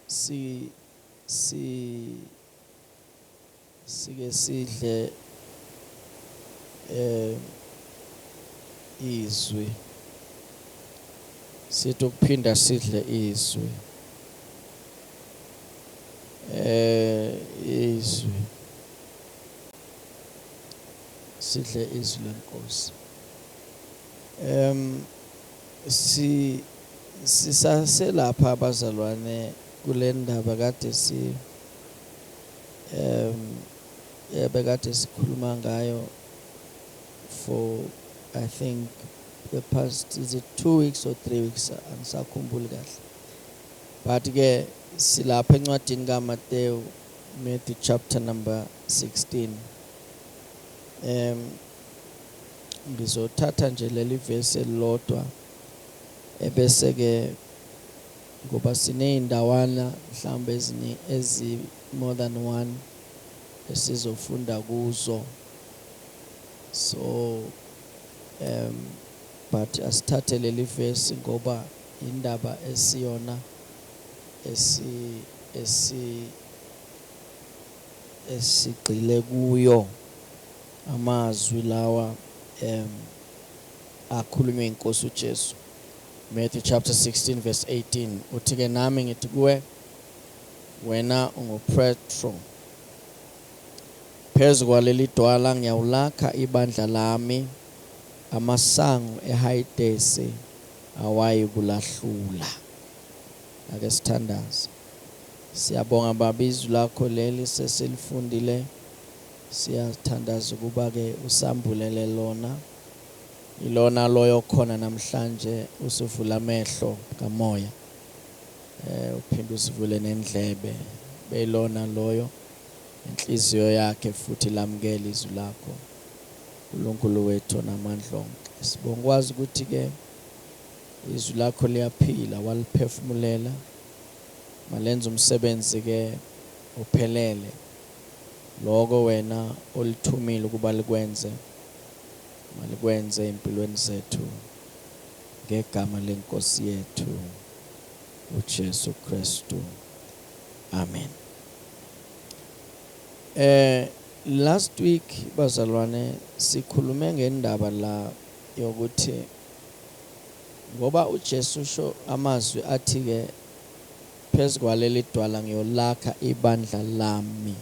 si si sike sidle izwi sithi ukuphinda sidle izwi izwi sidle izwi lenkosi sisaselapha abazalwane kule ndaba kade bekade sikhuluma ngayo for I think the past, is it 2 weeks or 3 weeks, angisakhumbuli kahle, but ke silapha encwadini kaMateyu, Matthew chapter number 16. Ngizothatha nje leli verse elilodwa ebese ke ngoba sineyindawana mhlawumbe ezi more than one esizofunda kuzo, so but asithathe leli verse ngoba indaba esiyona esigcile kuyo amazwi lawa akhulunywe inkosi uJesu. Matthew chapter 16 verse 18 uthi ke nami ngithi kuwe wena unguPetro, phezu kwaleli dwala ngiyawulakha ibandla lami, amasango eHadesi awayi kulahlula. Ake sithandaze. Siyabonga baba izwi lakho leli sesilifundile, siyathandaza ukuba ke usambulele lona, ilona loyo khona namhlanje, usivula amehlo kamoya, uphinde usivule nendlebe, belona loyo inhliziyo yakhe futhi lamukele izwi lakho. uNkulunkulu wethu namandla onke, sibonga ukwazi ukuthi ke izwi lakho liyaphila, waliphefumulela malenza umsebenzi ke uphelele lokho wena olithumile ukuba likwenze, malikwenze empilweni zethu ngegama lenkosi yethu uJesu Kristu, amen. Last week bazalwane sikhulume ngendaba la yokuthi ngoba uJesu usho amazwi athi ke phezu kwaleli dwala ngiyolakha ibandla lami,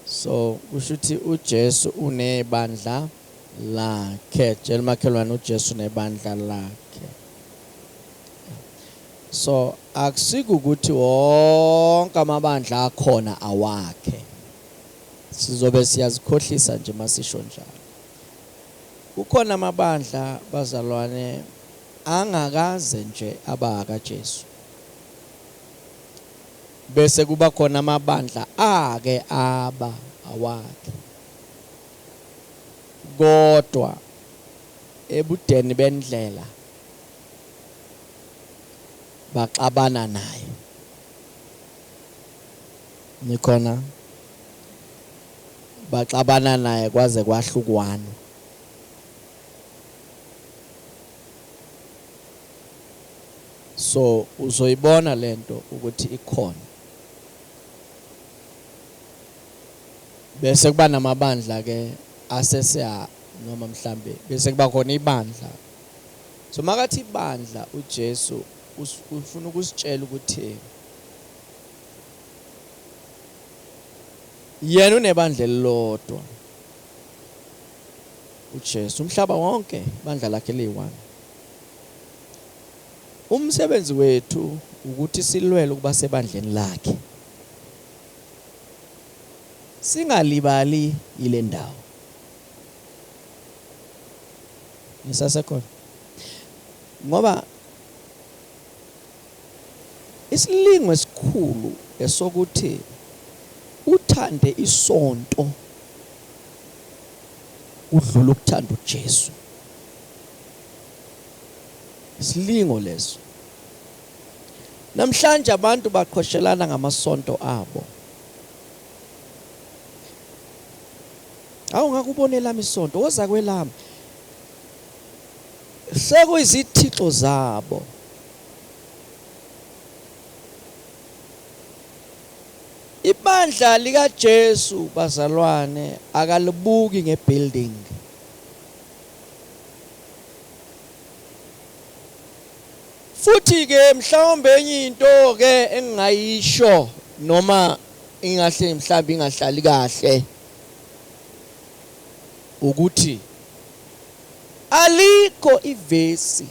so kusho ukuthi uJesu unebandla lakhe. Tshela makhelwane uJesu unebandla lakhe. So akusike ukuthi wonke amabandla akhona awakhe, sizobe siyazikhohlisa nje masisho njalo. Kukhona amabandla bazalwane angakaze nje abaka Jesu, bese kuba khona amabandla ake aba awakhe, kodwa ebudeni bendlela baxabana naye. Nikhona baxabana naye kwaze kwahlukwana. So uzoyibona lento ukuthi ikhona, bese kuba namabandla ke asese noma mhlambe bese kuba khona ibandla. So makathi ibandla uJesu ufuna ukusitshela ukuthi yena unebandla elilodwa uJesu, umhlaba wonke ibandla lakhe liyi-1. Umsebenzi wethu ukuthi silwele ukuba sebandleni lakhe, singalibali ile ndawo. Nisasekhona ngoba isilingo esikhulu esokuthi uthande isonto udlula ukuthanda uJesu, isilingo leso. Namhlanje abantu baqhoshelana ngamasonto abo. Awungakubone lami isonto, woza kwelami. Sekuyizithixo zabo. ibandla lika Jesu bazalwane akalibuki ngebuilding. Futhi ke mhlawumbe enye into ke engingayisho noma ingahle mhlawumbe ingahlali kahle ukuthi alikho ivesi,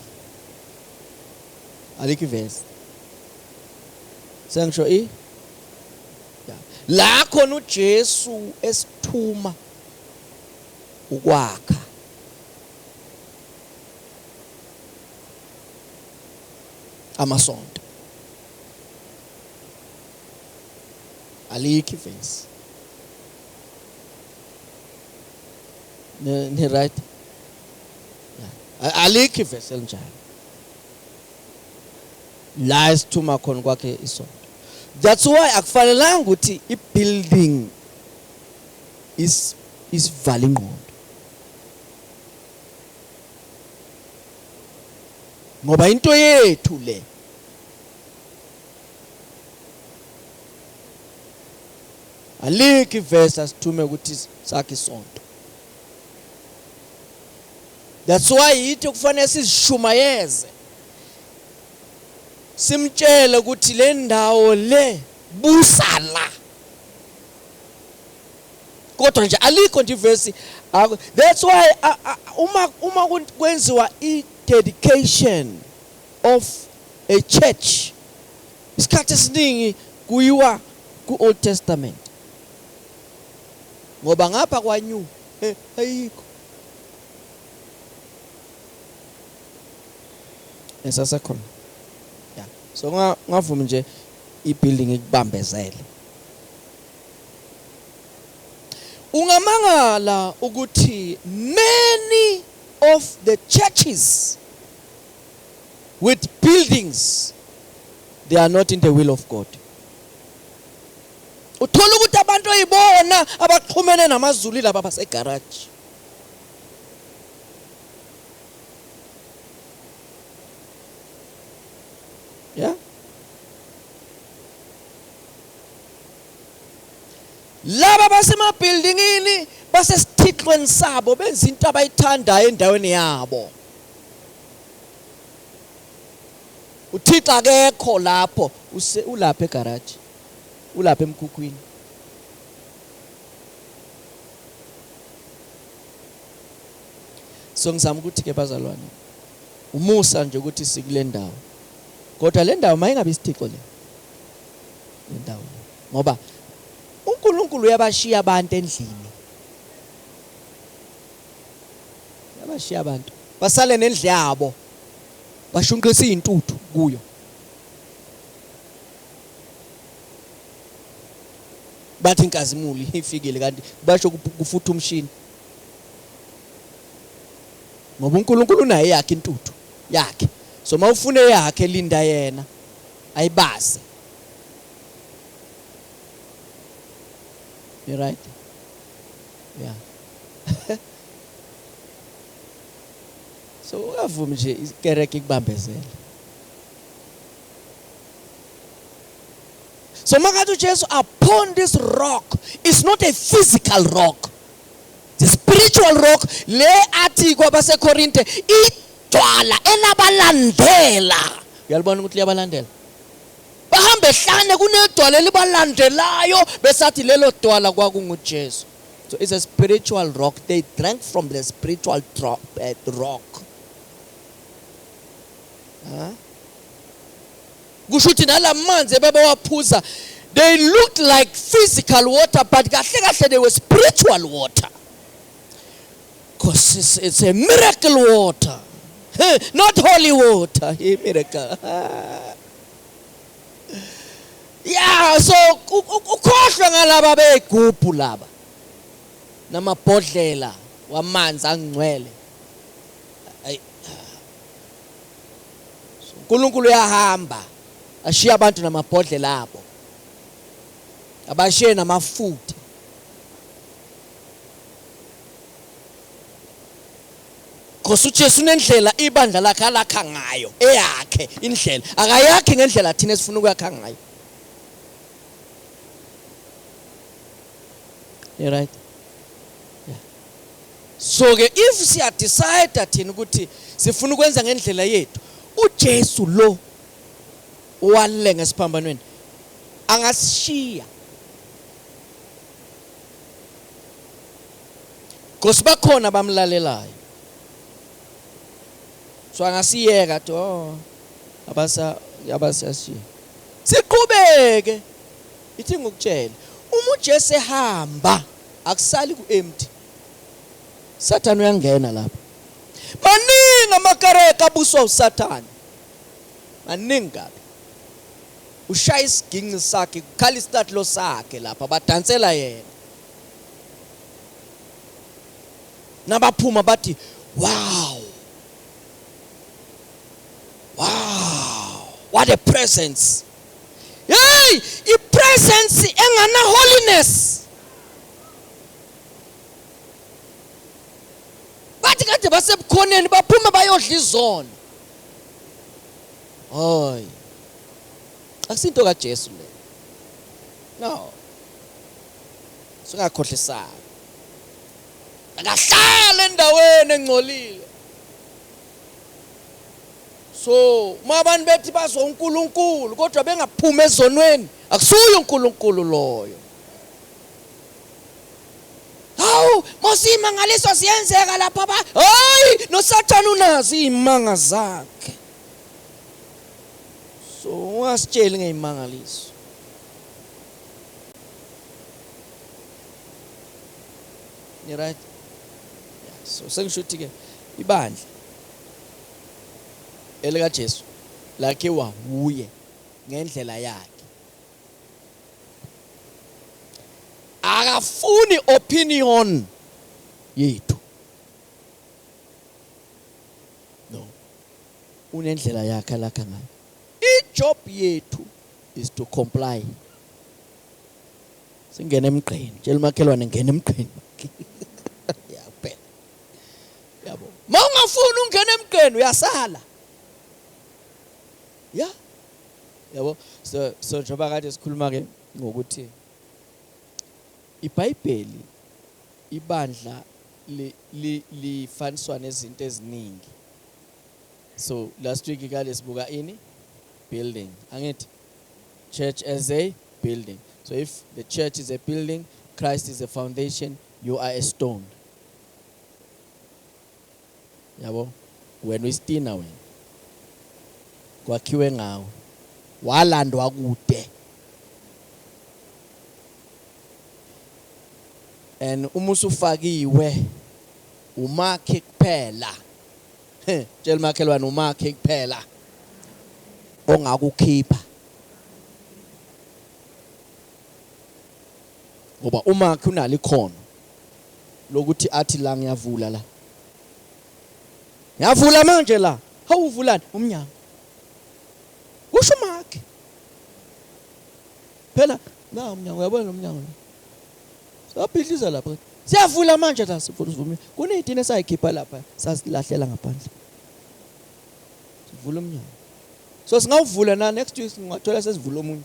alikho ivesi sengisho la khona uJesu esithuma ukwakha amasonto, alikho ivesi ne right, alikho ivesi elinjalo la esithuma khona kwakhe isonto. That's why akufanelanga ukuthi ibuilding is vala ingqondo, ngoba into yethu le alikho ivesi asithume ukuthi sakhe isonto. That's why yithi kufanele sizishumayeze simtshele ukuthi le ndawo le busala, kodwa nje alikho nje ivesi. That's why uma kwenziwa i-dedication of a church, isikhathi esiningi kuyiwa ku-Old Testament, ngoba ngapha kwa New ayikho esasekhona. So ngavuma nje ibuilding ikubambezele. Ungamangala ukuthi many of the churches with buildings, they are not in the will of God. Uthola ukuthi abantu ayibona abaxhumene namazulu laba basegarage. Yeah. Laba basema buildingini basesithixweni sabo benza into abayithandayo endaweni yabo. Uthixo akekho lapho, ulapha egarage, ulapha emkhukhwini. So ngizama ukuthi ke bazalwane, umusa nje ukuthi sikule ndawo. Kodwa le ndawo mayingabe isithixo le ndawo, ngoba uNkulunkulu uyabashiya abantu endlini, uyabashiya abantu basale nendle yabo, bashunqisa izintuthu kuyo. Bathi inkazimuli ifikile kanti basho kufutha umshini, ngoba uNkulunkulu unayo yakhe intuthu yakhe. So mawufune yakhe linda yena ayibaze. You right? Yeah. So uyavuma nje ikereke ikubambezela. So makathi uJesu upon this rock, it's not a physical rock, the spiritual rock. Le athi kwabaseKorinte idwala elabalandela. Uyalibona ukuthi liyabalandela, bahambe hlane kunedwala elibalandelayo besathi lelo dwala kwakunguJesu. So it's a spiritual rock. They drank from the spiritual rock. Kushuthi nalamanzi ebebewaphuza, they looked like physical water, but kahle kahle they were spiritual water, because it's a miracle water, not holy water. Miracle. Yeah, so ukhohlwe ngalaba begubhu laba namabhodlela wamanzi angcwele. uNkulunkulu uyahamba ashiya abantu namabhodlela abo, abashiye namafutha. Because uJesu unendlela ibandla lakhe alakha ngayo, eyakhe indlela, akayakhi ngendlela thina esifuna ukuyakha ngayo. right? Yeah. So ke if siya decide thina ukuthi sifuna ukwenza ngendlela yethu, uJesu lo wale ngesiphambanweni angasishiya. Because bakhona bamlalelayo. So angasiyeka athi abasashiya. Siqhubeke. Ithi ngokutshela, uma uJesu ehamba akusali ku-empty. Sathane uyangena lapha. Maningi amakareka abuswa uSathane. Maningi kabi. Ushaya isiginci sakhe, kukhala isithathulo sakhe lapha badansela yena. Nabaphuma bathi, wow. Wow, what a presence. Hey, i-presence engana holiness. Bathi kade basebukhoneni baphuma bayodla izona. Hoy. Akusinto kaJesu le. No. Singakhohlisana. Akahlala endaweni engcolile. So, mabantu bethi bazo uNkulunkulu kodwa bengaphuma ezonweni, akusuyo uNkulunkulu loyo. Hawu, mosima ngaleso siyenzeka lapha ba. Hayi, noSathane unazo izimanga zakhe. So, ungasitsheli ngezimangaliso. You right? Yeah, so sengisho ukuthi ke ibandla elika Jesu lakhe wahuye ngendlela yakhe. Akafuni opinion yethu. No. Unendlela yakhe lakha ngayo. Ijob yethu is to comply. Singene emgqeni, tshela umakhelwane ngene emgqeni. Yaphela. Yabo. Mawungafuni ungena emgqeni uyasala. Yeah. Yabo. So njengoba kade sikhuluma ke ngokuthi iBhayibheli ibandla lifaniswa nezinto eziningi. So last week kade sibuka ini building. Angithi church as a building. So if the church is a building, Christ is a foundation, you are a stone. Yabo. When we stand now, kwakhiwe ngawo walandwa kude. And uma usufakiwe umakhe kuphela. Tshela makhelwane umakhe kuphela ongakukhipha. Ngoba umakhe unalo ikhono lokuthi athi la ngiyavula la. Ngiyavula manje la. Hawuvulani umnyango. Kusho umakhe. Phela na umnyango uyabona umnyango. Sabhidliza lapha. Siyavula manje la sifuna sivumile. Kuneyidini esayikhipha lapha sasilahlela ngaphandle. Sivula umnyango. So singawuvula na next week singathola sesivula omunye.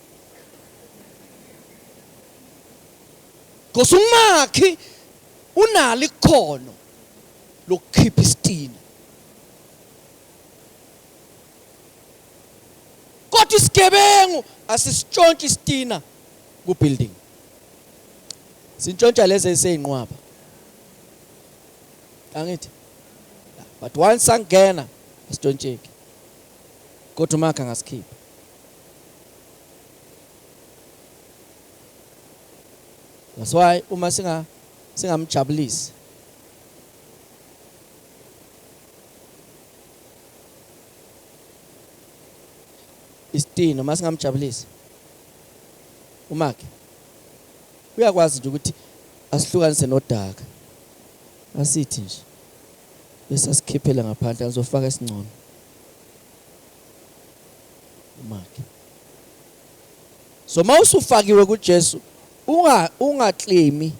Kosumakhi unalo ikhono lokukhipha isitina. Kodwa isigebengu asisitshontshe isitina ku building. Sintshontsha lezi ezeyinqwaba. Angithi? But once angena asitshontshe. Kodwa umakha ngasikhipha. That's why uma singamjabulisi isitini uma singamjabulisi umakhe uyakwazi nje ukuthi asihlukanise nodaka asithi nje bese asikhiphela ngaphandle azofaka isingcono umakhe. So mawusufakiwe kuJesu ungaclaimi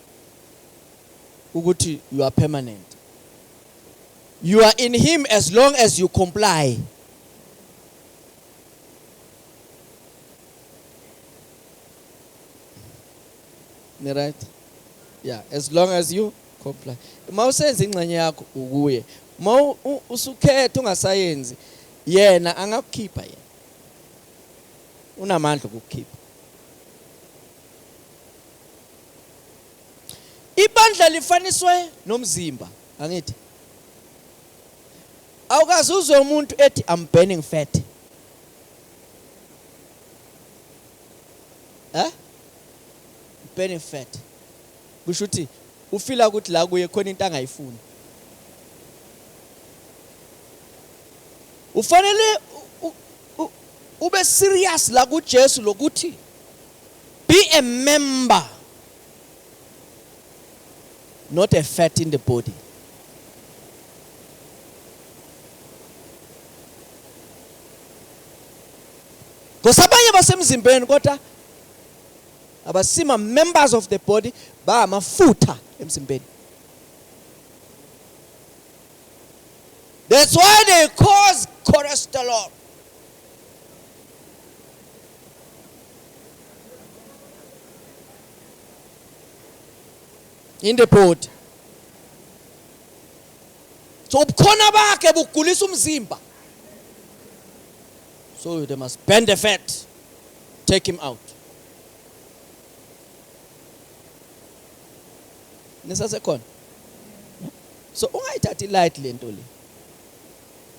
ukuthi you are permanent. You are in him as long as you comply. Right? Yeah, as long as you comply. Mawusenza ingxenye yakho ukuye. Mawu usukhetha ungasayenzi yena angakukhipha yena. Unamandla ukukukhipha. Ibandla lifaniswe nomzimba, angithi. Awukaze uzwe umuntu ethi I'm burning fat. Burning fat. Kusho ukuthi ufila ukuthi la kuye khona into angayifuni. Ufanele ube serious la kuJesu lokuthi be a member, not a fat in the body. Ngosabanye basemzimbeni kodwa abasima members of the body ba amafutha emzimbeni. That's why they cause cholesterol. In the body. So ubukhona bakhe bugulisa umzimba. So they must burn the fat. Take him out. Nisasekhona. So ungayithathi light lento le.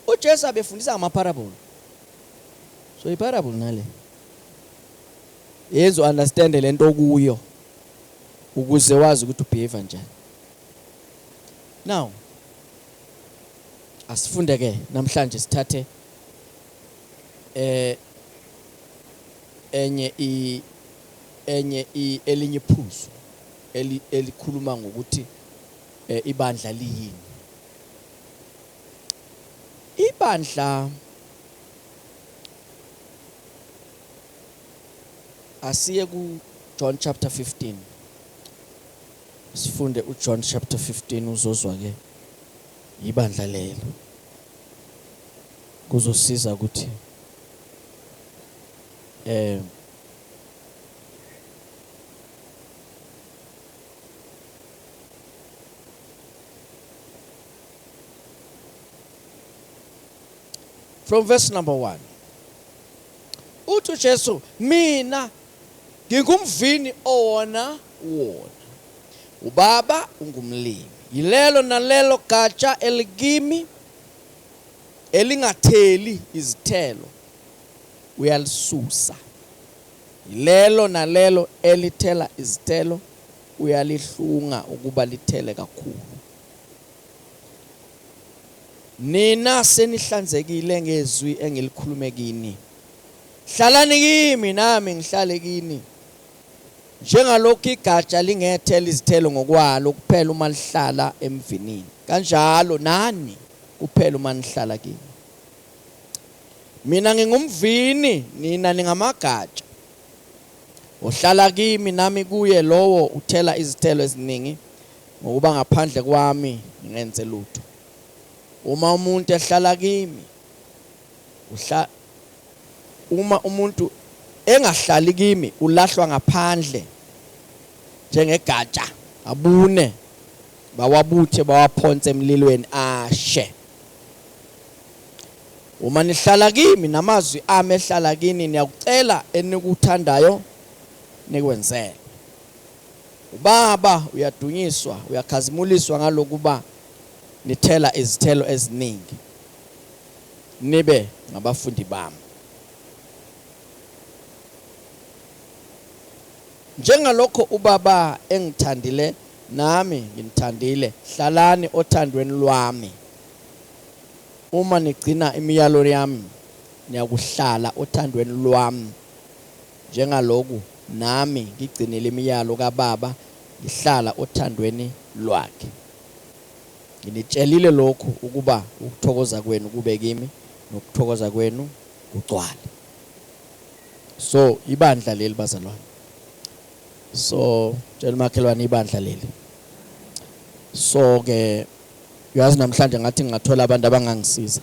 uJesu abefundisa ngamaparable. So iparable nale yenzo understand lento kuyo ukuze wazi ukuthi ubehave njani. Now asifunde ke namhlanje sithathe elinye iphuzu elikhuluma ngokuthi ibandla liyini. Ibandla asiye ku John chapter 15. Sifunde uJohn chapter 15 uzozwa ke ibandla lelo. Kuzosiza ukuthi from verse number 1. Uthi uJesu mina ngingumvini owona wona. Ubaba ungumlimi. Yilelo nalelo gatsha eligimi elingatheli izithelo uyalisusa. Yilelo nalelo elithela izithelo uyalihlunga ukuba lithele kakhulu. Nina senihlanzekile ngezwi engilikhulume kini. Hlalani kimi nami ngihlale kini. Njengalokhu igatsha lingethela izithelo ngokwalo kuphela uma lihlala emvinini. Kanjalo nani kuphela uma nihlala kimi. Mina ngingumvini, nina ningamagatsha. Ohlala kimi nami kuye lowo uthela izithelo eziningi, ngokuba ngaphandle kwami ngenze lutho. Uma umuntu ehlala kimi, uma umuntu engahlali kimi ulahlwa ngaphandle njengegatsha abune bawabuthe bawaphonse emlilweni ashe. Uma nihlala kimi namazwi ami ehlala kini niyakucela enikuthandayo nikwenzele. Ubaba uyadunyiswa uyakhazimuliswa ngalokuba nithela izithelo eziningi nibe ngabafundi bami. Njengalokho ubaba engithandile nami nginithandile, hlalani othandweni lwami. Uma nigcina imiyalo yami niyakuhlala othandweni lwami. Njengaloku nami ngigcinile imiyalo kaBaba ngihlala othandweni lwakhe. Nginitshelile lokhu ukuba ukuthokoza kwenu kube kimi nokuthokoza kwenu kugcwale. So ibandla leli bazalwane. So tshela makhelwane ibandla leli. So ke uyazi namhlanje ngathi ngingathola abantu abangangisiza.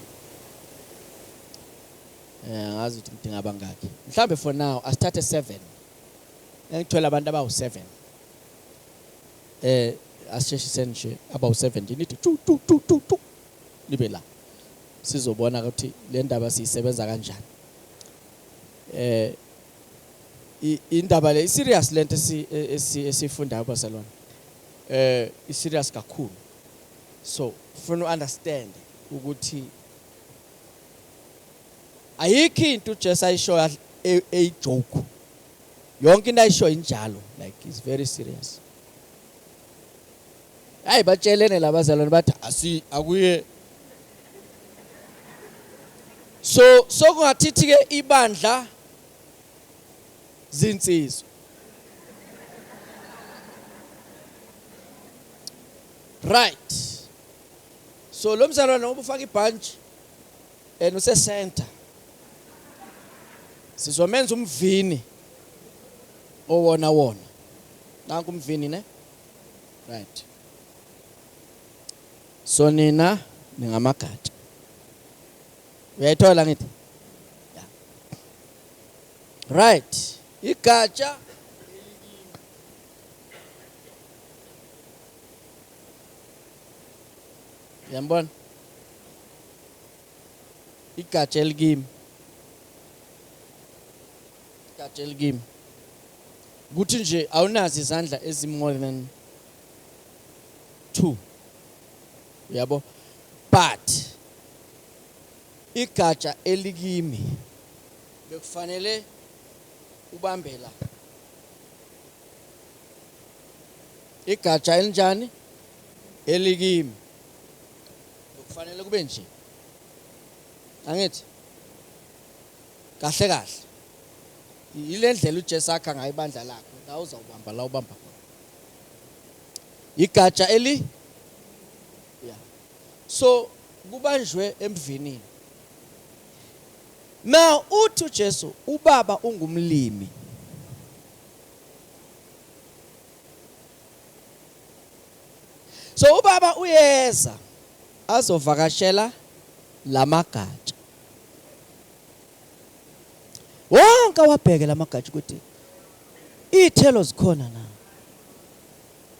Ngazi ukuthi ngidinga abangaki. Mhlambe for now asithathe 7. Ngithola abantu abawu 7. asisheshiseni nje about 17 nithi tu libe la sizobona ukuthi le ndaba siyisebenza kanjani. Indaba le serious lento esifundayo bazalwane. I serious kakhulu. So ufuna understand ukuthi ayikho into uJesu ayishoya joke. Yonke into ayishoya injalo, like it's very serious. Hayi batshelene labazalwane bathi akuye. So kungathithi ke ibandla zinsizwa. Right. So lo mzalwane uma ufaka ibhanji use center. Sizomenza umvini owona. Nanku umvini ne? Right. So nina ningamagatsha. Uyayithola ngithi? Yeah. Right. Igatsha yambona? Igatsha elikimi. Igatsha elikimi. Kuthi nje awunazi izandla more than 2. Uyabo? But igatsha elikimi bekufanele ubambela. Igatsha elinjani? Elikimi. Bekufanele kube nje. Angithi? Kahle. Ile ndlela uJesu akha ngayo ibandla lakho, la uzawubamba la ubamba khona. Igatsha yeah. So kubanjwe emvinini. Now uthi uJesu ubaba ungumlimi. So ubaba uyeza azovakashela lamagatsha. Wonke wabheke lamagatsha ukuthi ithelo zikhona na.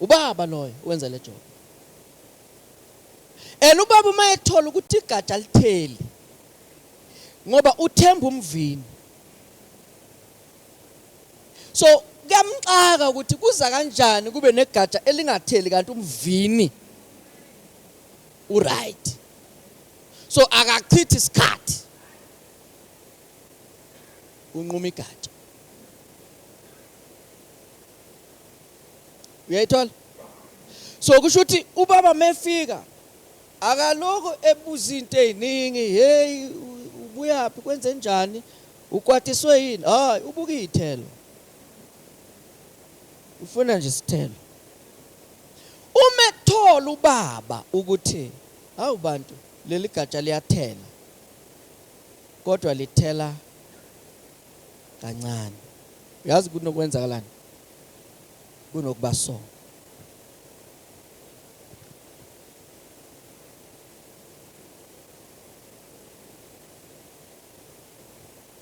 Ubaba loyo wenza le job. Ubaba uma ethola ukuthi igatsha litheli ngoba uthemba umvini. So kuyamxaka ukuthi kuza kanjani kube negatsha elingatheli kanti umvini right. So akachithi isikhathi unquma igatsha. Uyayithola? So kusho ukuthi ubaba mefika akaloko ebuza into eziningi, hey ubuyaphi kwenze njani, ukwatiswe yini, hayi ubuka izithelo, ufuna nje isithelo. Uma ethola ubaba ukuthi hawu bantu leli gatsha liyathela kodwa lithela kancane, uyazi kunokwenzakalani? Kunokuba so.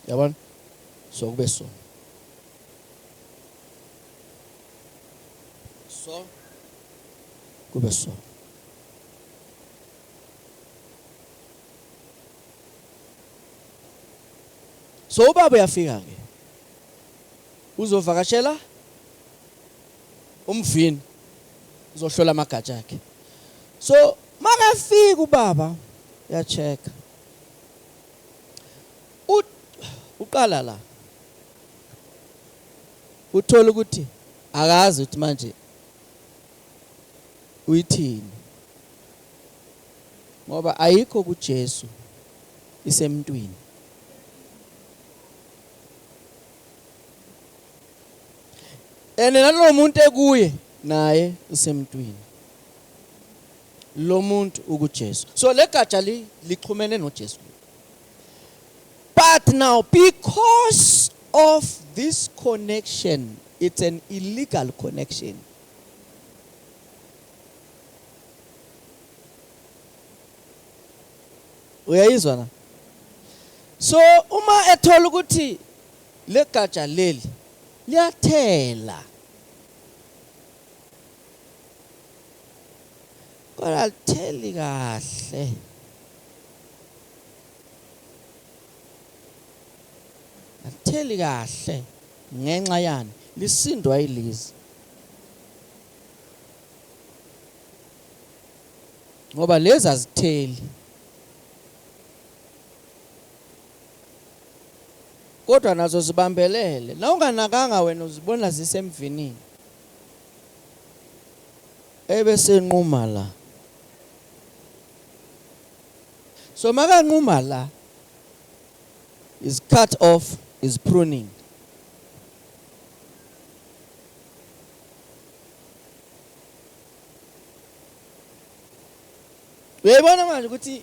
Yabona? So kube so. So kube so. So ubaba uyafika ke. Uzovakashela umvini. Uzohlola amagatsha akhe. So makafika ubaba uyacheka. Uqala la. Uthola ukuthi akazi ukuthi manje uyithini. Ngoba ayikho kuJesu isemntwini. Nalo muntu ekuye naye usemntwini. Lo muntu ukuJesu. So le gatsha lixhumene noJesu. But now because of this connection, it's an illegal connection. Uyayizwa na? So uma ethola ukuthi le gatsha leli liyathela, kodwa alitheli kahle. Alitheli kahle ngenxa yani lisindwa yilizi. Ngoba lezi azitheli. Kodwa nazo zibambelele. Na unganakanga wena uzibona zisemvinini. Ebese nquma la. So maka nquma la is cut off, is pruning. Uyabona manje ukuthi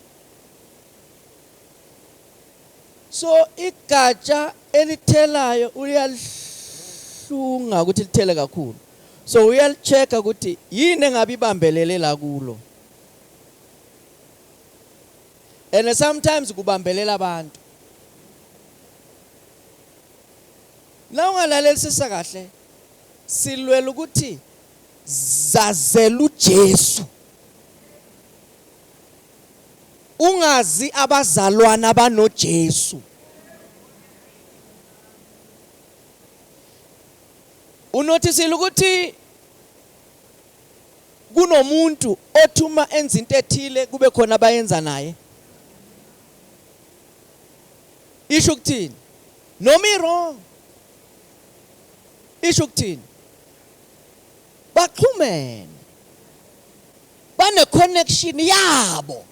so igatsha elithelayo uyalihlunga ukuthi lithele kakhulu. So uyalichecka ukuthi yini engabe ibambelele la kulo. And sometimes kubambelela abantu. La ungalalela kahle silwela ukuthi zazela uJesu. Ungazi abazalwana banoJesu. Unotisile ukuthi kunomuntu othuma enza into ethile kube khona abayenza naye. Isho ukuthini? No me wrong. Isho ukuthini? Baxhumene. Bane connection yabo.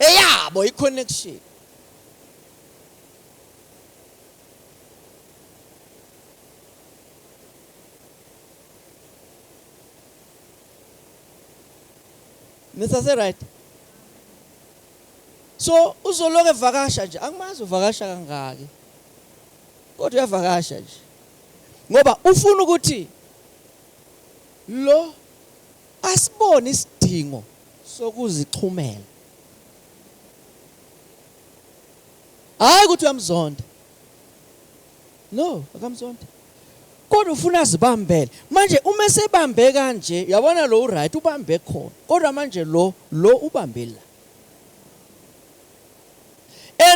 Eyabo i-connection. Nisase right? So uzoloke evakasha nje, angimazi uvakasha kangaki. Kodwa uyavakasha nje. Ngoba ufuna ukuthi lo asibone isidingo sokuzixhumela. Hayi ukuthi uyamzonda. No, akamzonda. Kodwa ufuna azibambele. Manje uma sebambe kanje, yabona lo right ubambe khona. Kodwa manje lo ubambe la.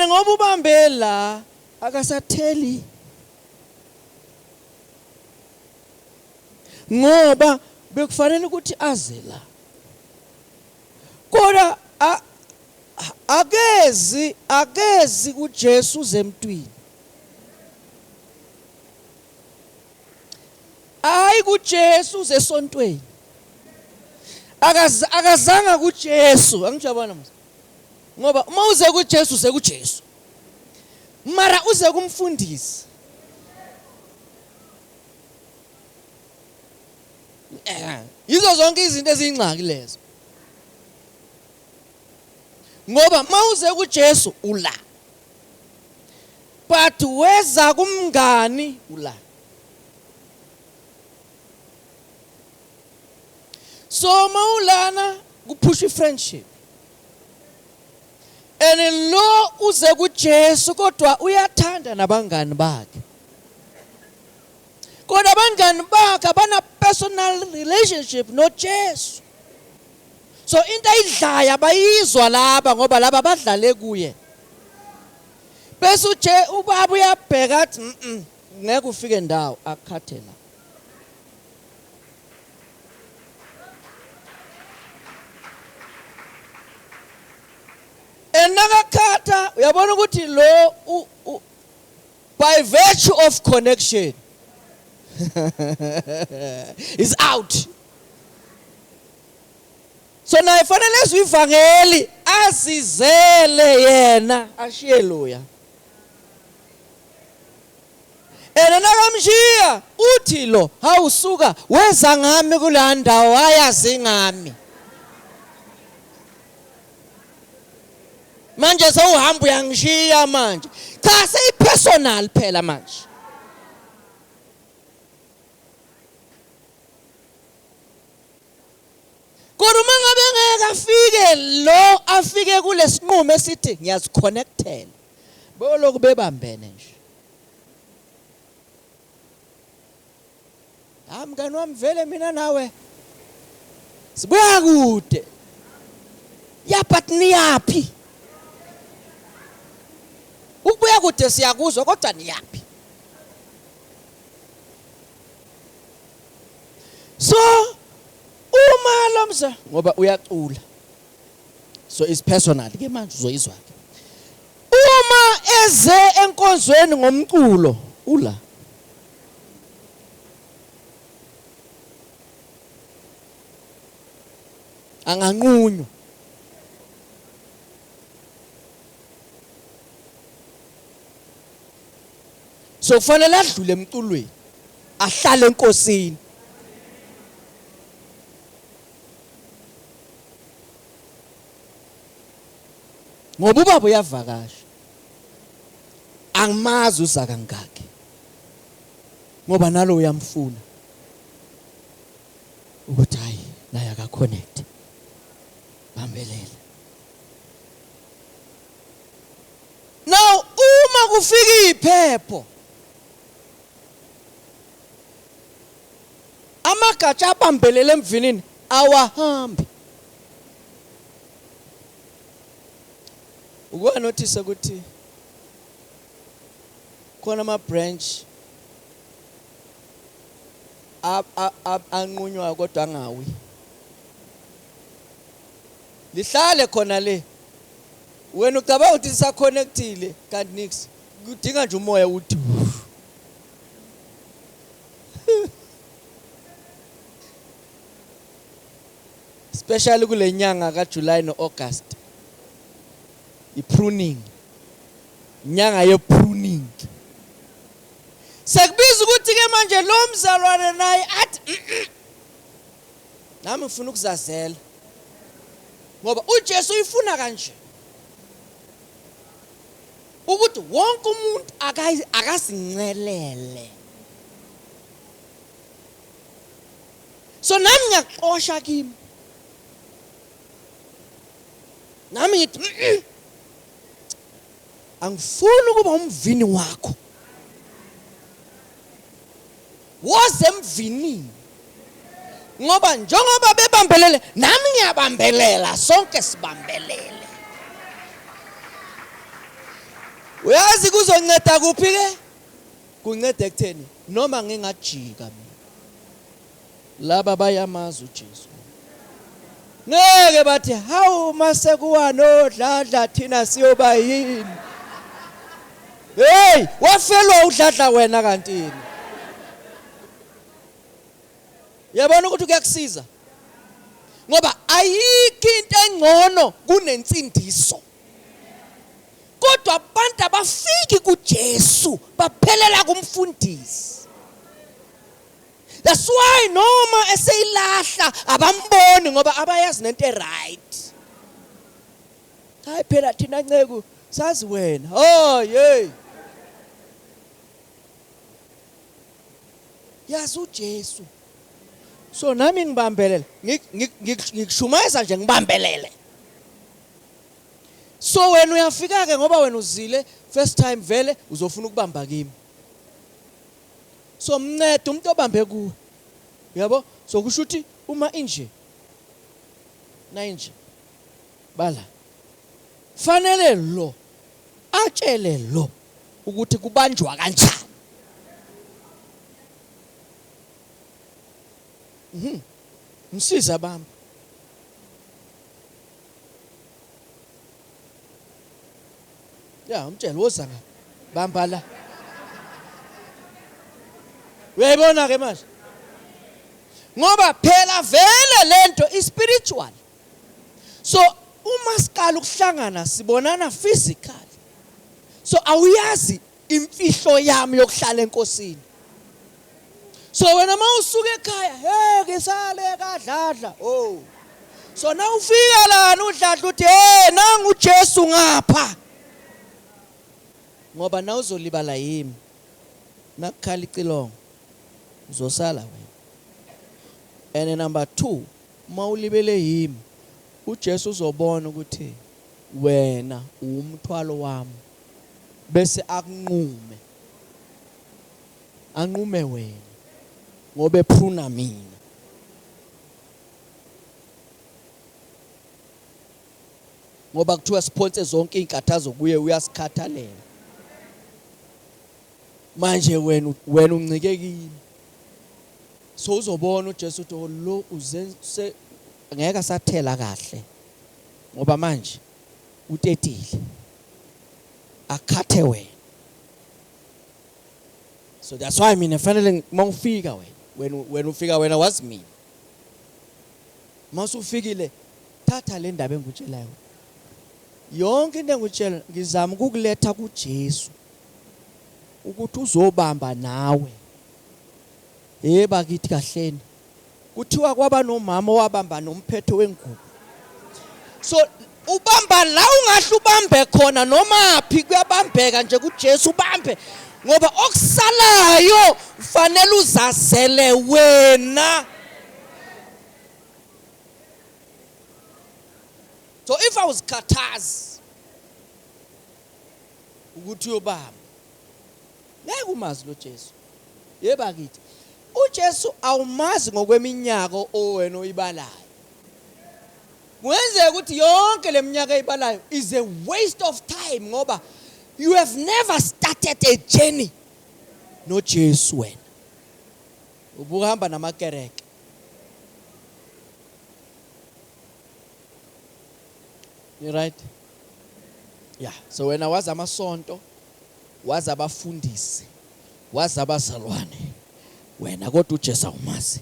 Ngoba ubambe la akasatheli. Ngoba bekufanele ukuthi aze la. Kodwa akezi kuJesu zemntwini. Hayi kuJesu zesontweni. Akazanga kuJesu, angijabana manje. Ngoba uma uze kuJesu sekuJesu. Mara uze kumfundisi. Yizo zonke izinto ezingxaki lezo. Ngoba mawuze kuJesu ula. But weza kumngani ula. So mawulana kuphusha friendship. And lo uze kuJesu kodwa uyathanda nabangani bakhe. Kodwa abangani bakhe bana personal relationship noJesu. So into ayidlaya bayizwa laba ngoba laba badlale kuye. Bese ubaba uyabheka athi ngeke ufike ndawo akhathela. Enakakhatha uyabona ukuthi lo by virtue of connection is out. So na ifanele sivangeli azizele yena ashiye loya. Nakamshiya uthi lo hawusuka weza ngami kula ndawo ayazi ngami. Manje sewuhamba uyangishiya manje. Cha seyipersonal phela manje. Kodwa uma ngabe ngeke afike lo afike kulesinqumo esithi ngiyaziconnectela. Boloku bebambene nje. Mngani wami vele mina nawe sibuya kude. Ya but niyaphi? Ukubuya kude siyakuzwa kodwa niyaphi? So uma lomza ngoba uyacula. So it's personal ke manje uzoyizwa ke. Uma eze enkonzweni ngomculo ula anganqunywa. So kufanele adlule emculweni ahlale enkosini. Ngoba ubaba uyavakasha. Angimazi uzaka ngakhe. Ngoba nalo uyamfuna. Ukuthi hayi naye aka connect. Bambelele. Now uma kufika iphepho amagatsha abambelele emvinini awahambi. Uku notice ukuthi khona ama branch anqunywa kodwa angawi. Lihlale khona le. Wena ucabanga ukuthi sisaconnectile kanti nix kudinga nje umoya uthi. Especially kule nyanga ka July no August. I-pruning. Nyanga ye-pruning. Sekubiza ukuthi ke manje lo mzalwane naye athi nami ngifuna ukuzazela. Ngoba uJesu uyifuna kanje. Ukuthi wonke umuntu akasincelele. So nami ngiyaxosha kimi. Nami ngithi angifuni ukuba umvini wakho. Woze emvinini. Ngoba njengoba bebambelele nami ngiyabambelela sonke sibambelele. Uyazi kuzonceda kuphi ke? Kunceda ekutheni noma ngingajika mina. Laba bayamazi uJesu. Ngeke bathi hawu mase kuwa nodladla thina siyoba yini? Hey, wafelwa udladla wena kantini. Yabona ukuthi kuyakusiza. Ngoba ayikho into engcono kunensindiso. Kodwa abantu abafiki kuJesu baphelela kumfundisi. That's why noma eseyilahla abamboni ngoba abayazi nento eright. Hayi phela thina ncegu sazi wena. Oh yey. Yazi uJesu. So nami ngibambelele ngikushumayeza nje ngibambelele. So wena uyafika ke ngoba wena uzile first time vele uzofuna ukubamba kimi. So mncede umuntu obambe kuwe. Yabo? So kusho ukuthi uma inje na inje bala fanele lo atshele lo ukuthi kubanjwa kanjani. Msiza bamba. Ya umtshela woza ngapha. Bamba la. Uyayibona ke manje? Ngoba phela vele lento ispiritual. So uma siqala ukuhlangana sibonana physical. So awuyazi imfihlo yami yokuhlala enkosini. So wena mawusuka ekhaya, hey ke sale kadladla. Oh. So na ufika lana udladla uthi hey nangu uJesu ngapha. Ngoba na uzolibala yimi. Nakukhala icilongo. Uzosala wena. And number 2, mawulibele yimi, uJesu uzobona ukuthi wena umthwalo wami bese akunqume. Anqume wena. ngoba ephuna mina. Ngoba kuthiwa siphonse zonke inkathazo kuye uyasikhathalela. Manje wena uncikekile. So uzobona uJesu uthi lo uzense ngeke asathela kahle. Ngoba manje utetile. Akhathe wena. So that's why mina fanele mangifika wena ufika wena wazi mina. Masufikile thatha le ndaba engikutshelayo. Yonke into engikutshela ngizama ukukuletha kuJesu ukuthi uzobamba nawe. Bakithi kahleni. Kuthiwa kwaba nomama owabamba nomphetho wengubo. So ubamba la ungahle ubambe khona noma phi kuyabambeka nje kuJesu ubambe ngoba okusalayo ufanele uzazele wena. So if I was khathazi ukuthi uyobamba ngeke umazi lo Jesu. Bakithi uJesu awumazi ngokweminyaka owena oyibalayo. Kwenze ukuthi yonke leminyaka eyibalayo is a waste of time ngoba you have never started a journey no Jesu wena. Ubuhamba namakereke. You right? Yeah. So when I was amasonto, was abafundisi, was abazalwane. Wena kodwa uJesu awumazi.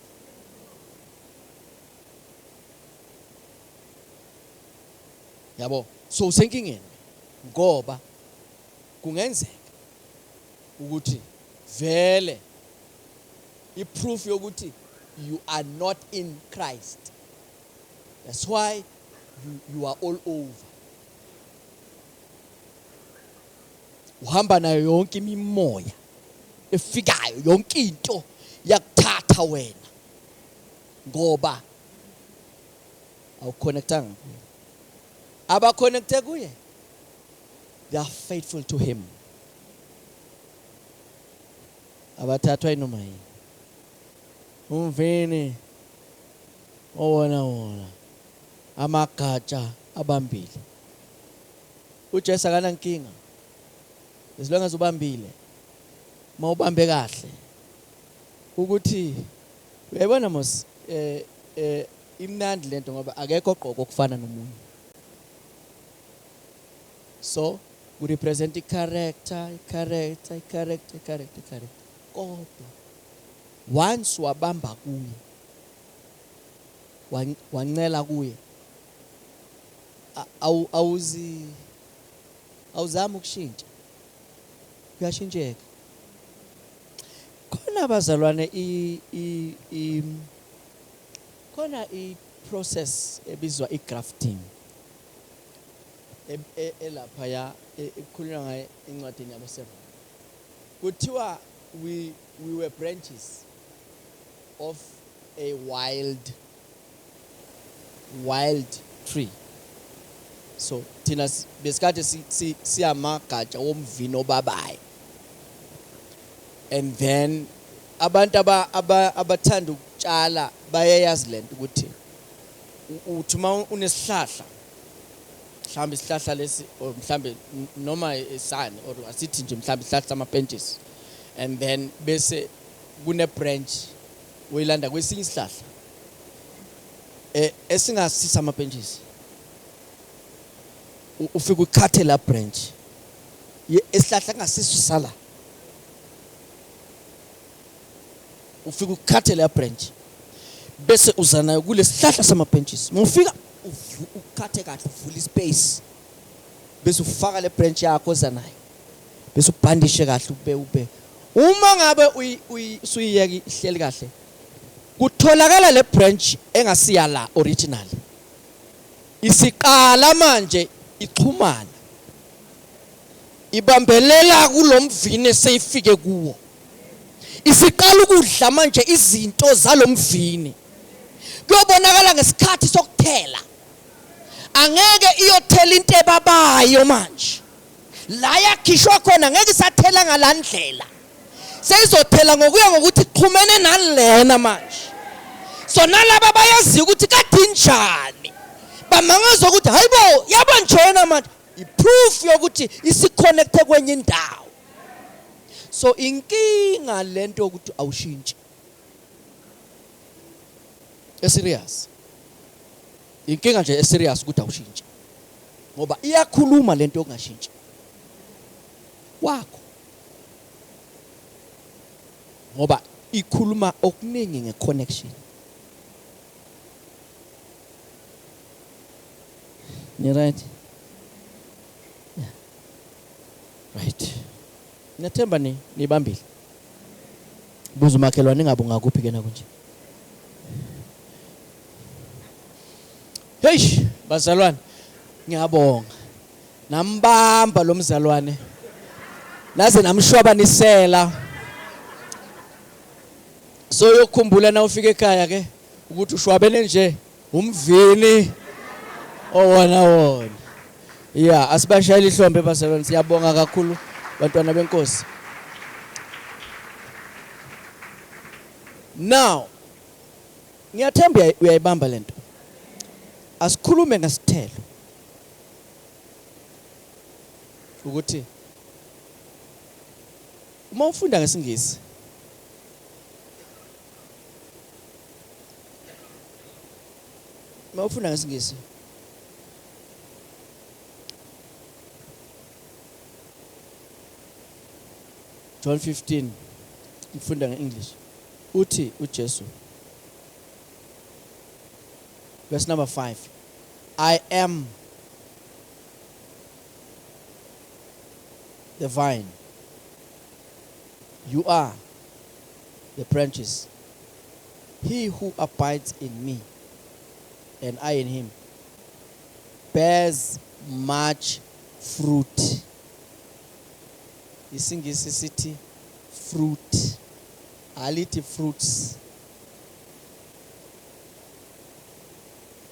Yabo, so usenkingeni ngoba kungenzeka ukuthi vele iproof yokuthi you are not in Christ. That's why you are all over. Uhamba nayo yonke imimoya efikayo yonke into yakuthatha wena ngoba awuconnectanga. Aba connected kuye, they are faithful to him. Abathathwa inoma yini. Umveni wona amagatsha abambile. uJesu akanankinga. As long as ubambile. Mawubambe kahle. Ukuthi uyabona mos imnandi lento ngoba akekho ogqoko okufana nomunye. So we represent the character. Kodwa once wabamba kuye wancela kuye awuzama ukushintsha. Kuyashintsheka. Khona abazalwane khona process ebizwa grafting elapha ya ekukhulunywa ngayo encwadini yabo7. Kuthiwa we were branches of a wild tree. So thina besikade siyamagatsha womvino babayi. And then abantu abathanda ukutshala bayayazi lento ukuthi uthuma unesihlahla mhlambe isihlahla lesi or mhlambe noma isani or asithi nje mhlambe isihlahla samapentches, and then bese kune branch uyilanda kwesinye isihlahla esingasisa amapentches, ufika ukhathe la branch esihlahla ngasisala, ufika ukhathe la branch bese uzana kule sihlahla samapentches. Mufika ukhathe kahle uvula ispace bese ufaka le branch yakho zanayo bese ubhandishe kahle ube uma ngabe usuyiyeki ihleli kahle kutholakala le branch engasiya la original isiqala manje ichumana ibambelela kulomvini eseyifike kuwo, isiqala ukudla manje izinto zalomvini. Kuyobonakala ngesikhathi sokuthela, angeke iyothela into ebabayo manje la yakhishwa khona ngeke isathela ngalandlela. seyizothela ngokuya ngokuthi xhumene nalena manje. So nalaba bayazi ukuthi kade injani bamangaza ukuthi hayibo yabo njena manje iproof yokuthi isiconnecte kwenye indawo. So inkinga lento ukuthi awushintshi eserious. Inkinga nje eserious ukuthi awushintshi ngoba iyakhuluma lento yokungashintshi wakho ngoba ikhuluma okuningi ngeconnection. You right? Yeah. Right. Nathemba nibambile. Buza umakhelwane ngabe ngakuphi kena kunje. Hey, bazalwane. Ngiyabonga. Nambamba lo mzalwane. Naze namshwabanisela. So yokukhumbula na ufika ekhaya ke ukuthi ushwabene nje umvini wona. Yeah, asibashayile ihlombe bazalwane, siyabonga kakhulu bantwana benkosi. Now ngiyathemba uyayibamba lento. Asikhulume ngasithelo ukuthi uma ufunda ngesingisi John 15 ngifunda nge-English uthi uJesu verse number 5, I am the vine, you are the branches. He who abides in me and I in him bears much fruit. Isingisi sithi fruit, alithi fruits.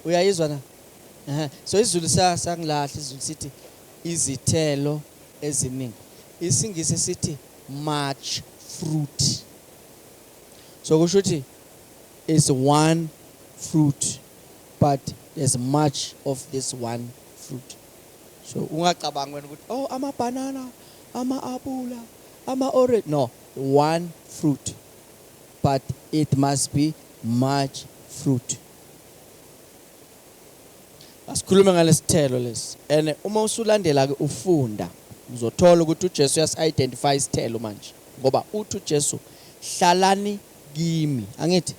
Uyayizwa na? So isiZulu sangilahla, isiZulu sithi izithelo eziningi. Isingisi sithi much fruit. So kusho ukuthi is one fruit, but there's much of this one fruit. So ungacabanga wena ukuthi oh ama banana, ama apula, ama orange. No, one fruit, but it must be much fruit. Asikhulume ngalesithelo lesi. And uma usulandela ke ufunda uzothola ukuthi uJesu uyas-identify isithelo manje. Ngoba uthi uJesu hlalani kimi. Angithi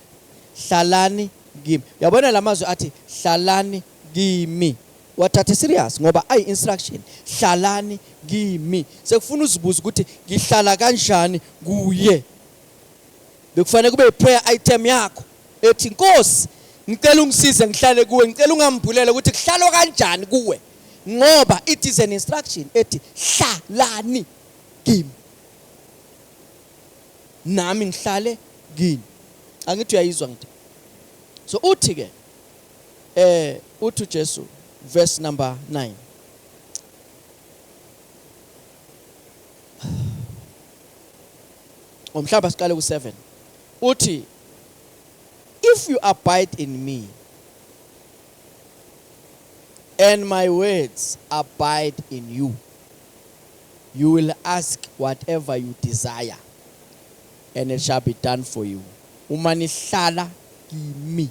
hlalani kimi. Uyabona lamazwi athi hlalani kimi. Wathathe serious ngoba ayi instruction. Hlalani kimi. Sekufuna uzibuza ukuthi ngihlala kanjani kuye. Bekufanele kube prayer item yakho ethi Nkosi ngicela ungisize ngihlale kuwe, ngicela ungambulele ukuthi kuhlalo kanjani kuwe, ngoba it is an instruction ethi hlalani kimi, nami ngihlale kini. Angithi uyayizwa ngithi. So uthi ke uthi uJesu verse number 9, omhlaba siqale ku7 uthi if you abide in me and my words abide in you, you will ask whatever you desire and it shall be done for you. Uma nihlala kimi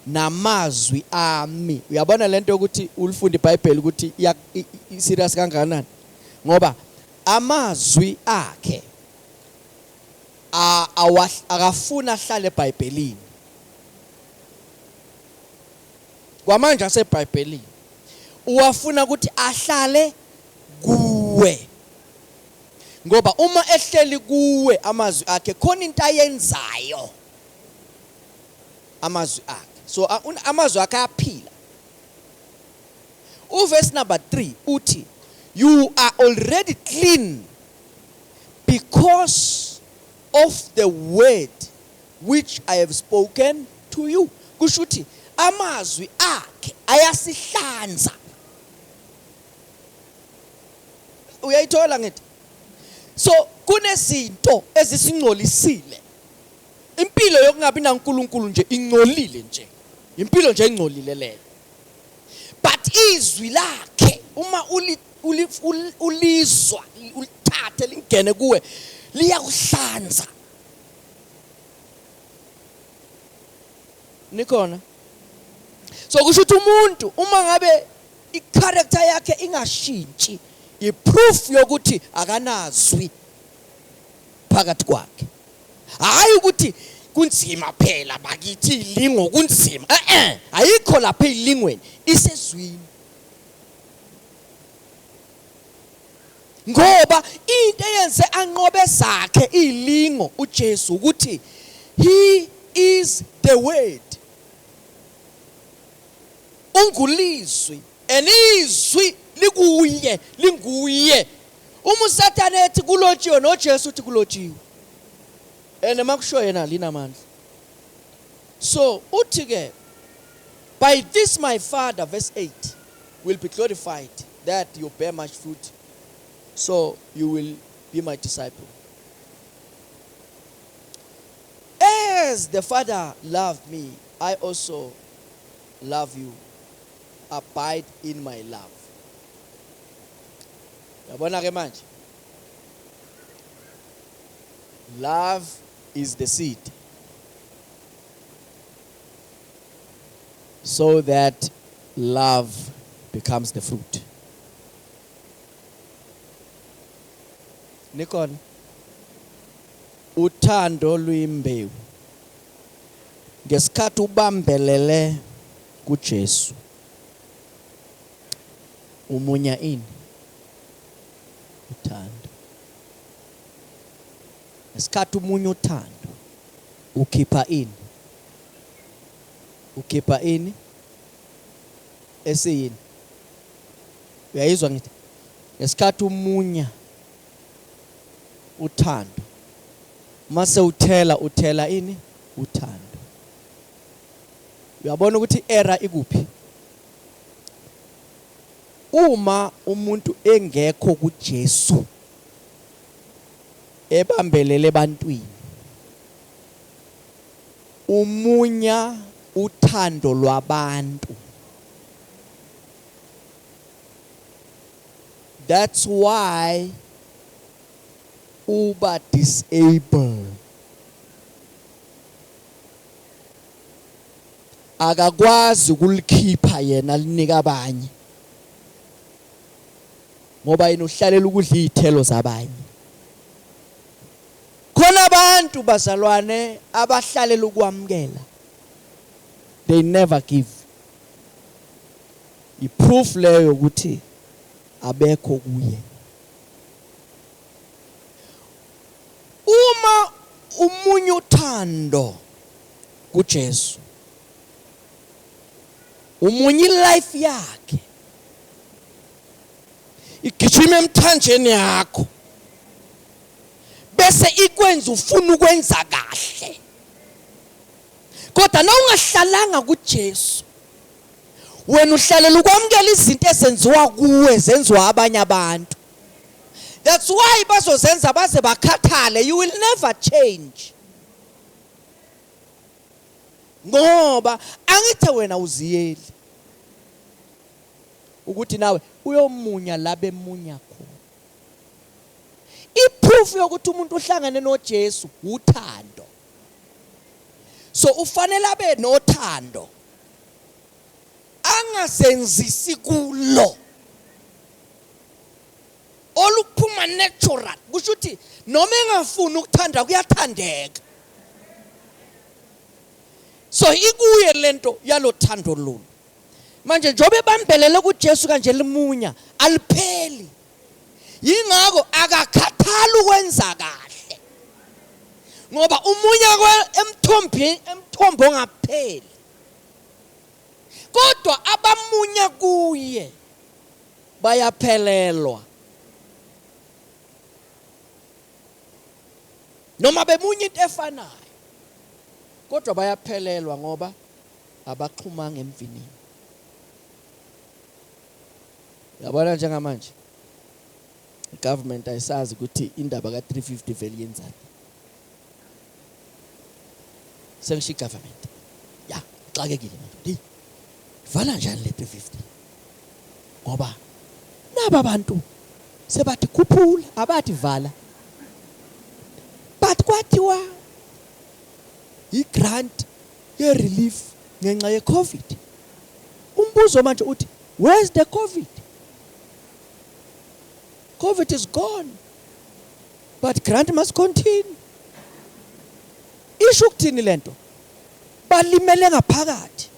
namazwi ami. Uyabona lento ukuthi ulifunda iBhayibheli ukuthi serious kangakanani, ngoba amazwi akhe akafuna ahlale eBhayibhelini. Kwamanje aseBhayibhelini uwafuna ukuthi ahlale kuwe, ngoba uma ehleli kuwe amazwi akhe khona into ayenzayo amazwi akhe. So amazwi akhe aphila. Verse number 3 uthi you are already clean because of the word which I have spoken to you. Kusho ukuthi amazwi akhe ayasihlanza. Uyayithola ngithi So kunezinto ezisingcolisile. Impilo yokungabi naNkulunkulu nje ingcolile nje. Impilo nje engcolile leyo. But izwi lakhe uma ulizwa ulithathe lingene kuwe liyakuhlanza. Nikhona? So kusho ukuthi umuntu uma ngabe i-character yakhe ingashintshi, i-proof yokuthi akanazwi phakathi kwakhe. Hayi ukuthi kunzima phela bakithi ilingo kunzima. Ayikho lapha ilingweni, isezwini. Ngoba into eyenze anqobe zakhe ilingo uJesu ukuthi he is the word. Ungulizwi, enizwi likuye, linguye. Uma uSathane ethi kulotshiwe noJesu uthi kulotshiwe. Makusho yena linamandla. So uthi ke, by this my Father, verse 8, will be glorified, that you bear much fruit, so you will be my disciple. As the Father loved me, I also love you. Abide in my love. Yabona ke manje? Love is the seed, so that love becomes the fruit. Nikon, uthando luyimbewu. Ngesikhathi ubambelele kuJesu, umunya ini uthando. Ngesikhathi umunya uthando, ukhipha ini. Ukhipha ini esiyini. Uyayizwa ngithi? Ngesikhathi umunya uthando, mase uthela ini uthando. Uyabona ukuthi era ikuphi? Uma umuntu engekho kuJesu, ebambelele ebantwini, umunya uthando lwabantu. That's why uba disabled. Akakwazi ukulikhipha yena linika abanye. Ngoba yena uhlalela ukudla izithelo zabanye. Khona abantu bazalwane abahlalela ukwamkela. They never give. I-proof leyo ukuthi abekho kuye. Uma umunya uthando kuJesu, umunya life yakhe, igijima emthanjeni yakho, bese ikwenza ufuna ukwenza kahle. Kodwa na ungahlalanga kuJesu, wena uhlalela ukwamkela izinto ezenziwa kuwe zenziwa abanye abantu. That's why bazozenza baze bakhathale. You will never change. Ngoba angithe wena uziyeli ukuthi nawe uyomunya labe munya khona. I-proof yokuthi umuntu uhlangane noJesu uthando. So ufanele abe nothando, angasenzisi kulo oluphuma natural. Kusho ukuthi noma engafuni ukuthanda kuyathandeka. So ikuye lento yalothando lolu. Manje njobe bambelele kuJesu kanje limunya alipheli. Yingakho akakhathali ukwenza kahle. Ngoba umunya emthombo ongapheli. Kodwa abamunya kuye bayaphelelwa. Noma bemunya into efanayo, kodwa bayaphelelwa ngoba abaxhumanga emvinini. Yabona njengamanje. Government ayisazi ukuthi indaba ka350 vele yenzani. Sengisho government. Ya, xakekile manje. Vala njani le350? Ngoba naba bantu sebathi khuphula abathi vala. But kwathiwa i-grant ye-relief ngenxa ye-COVID. Umbuzo manje uthi, where's the COVID? COVID is gone. But grant must continue. Isho ukuthini lento? Balimele ngaphakathi.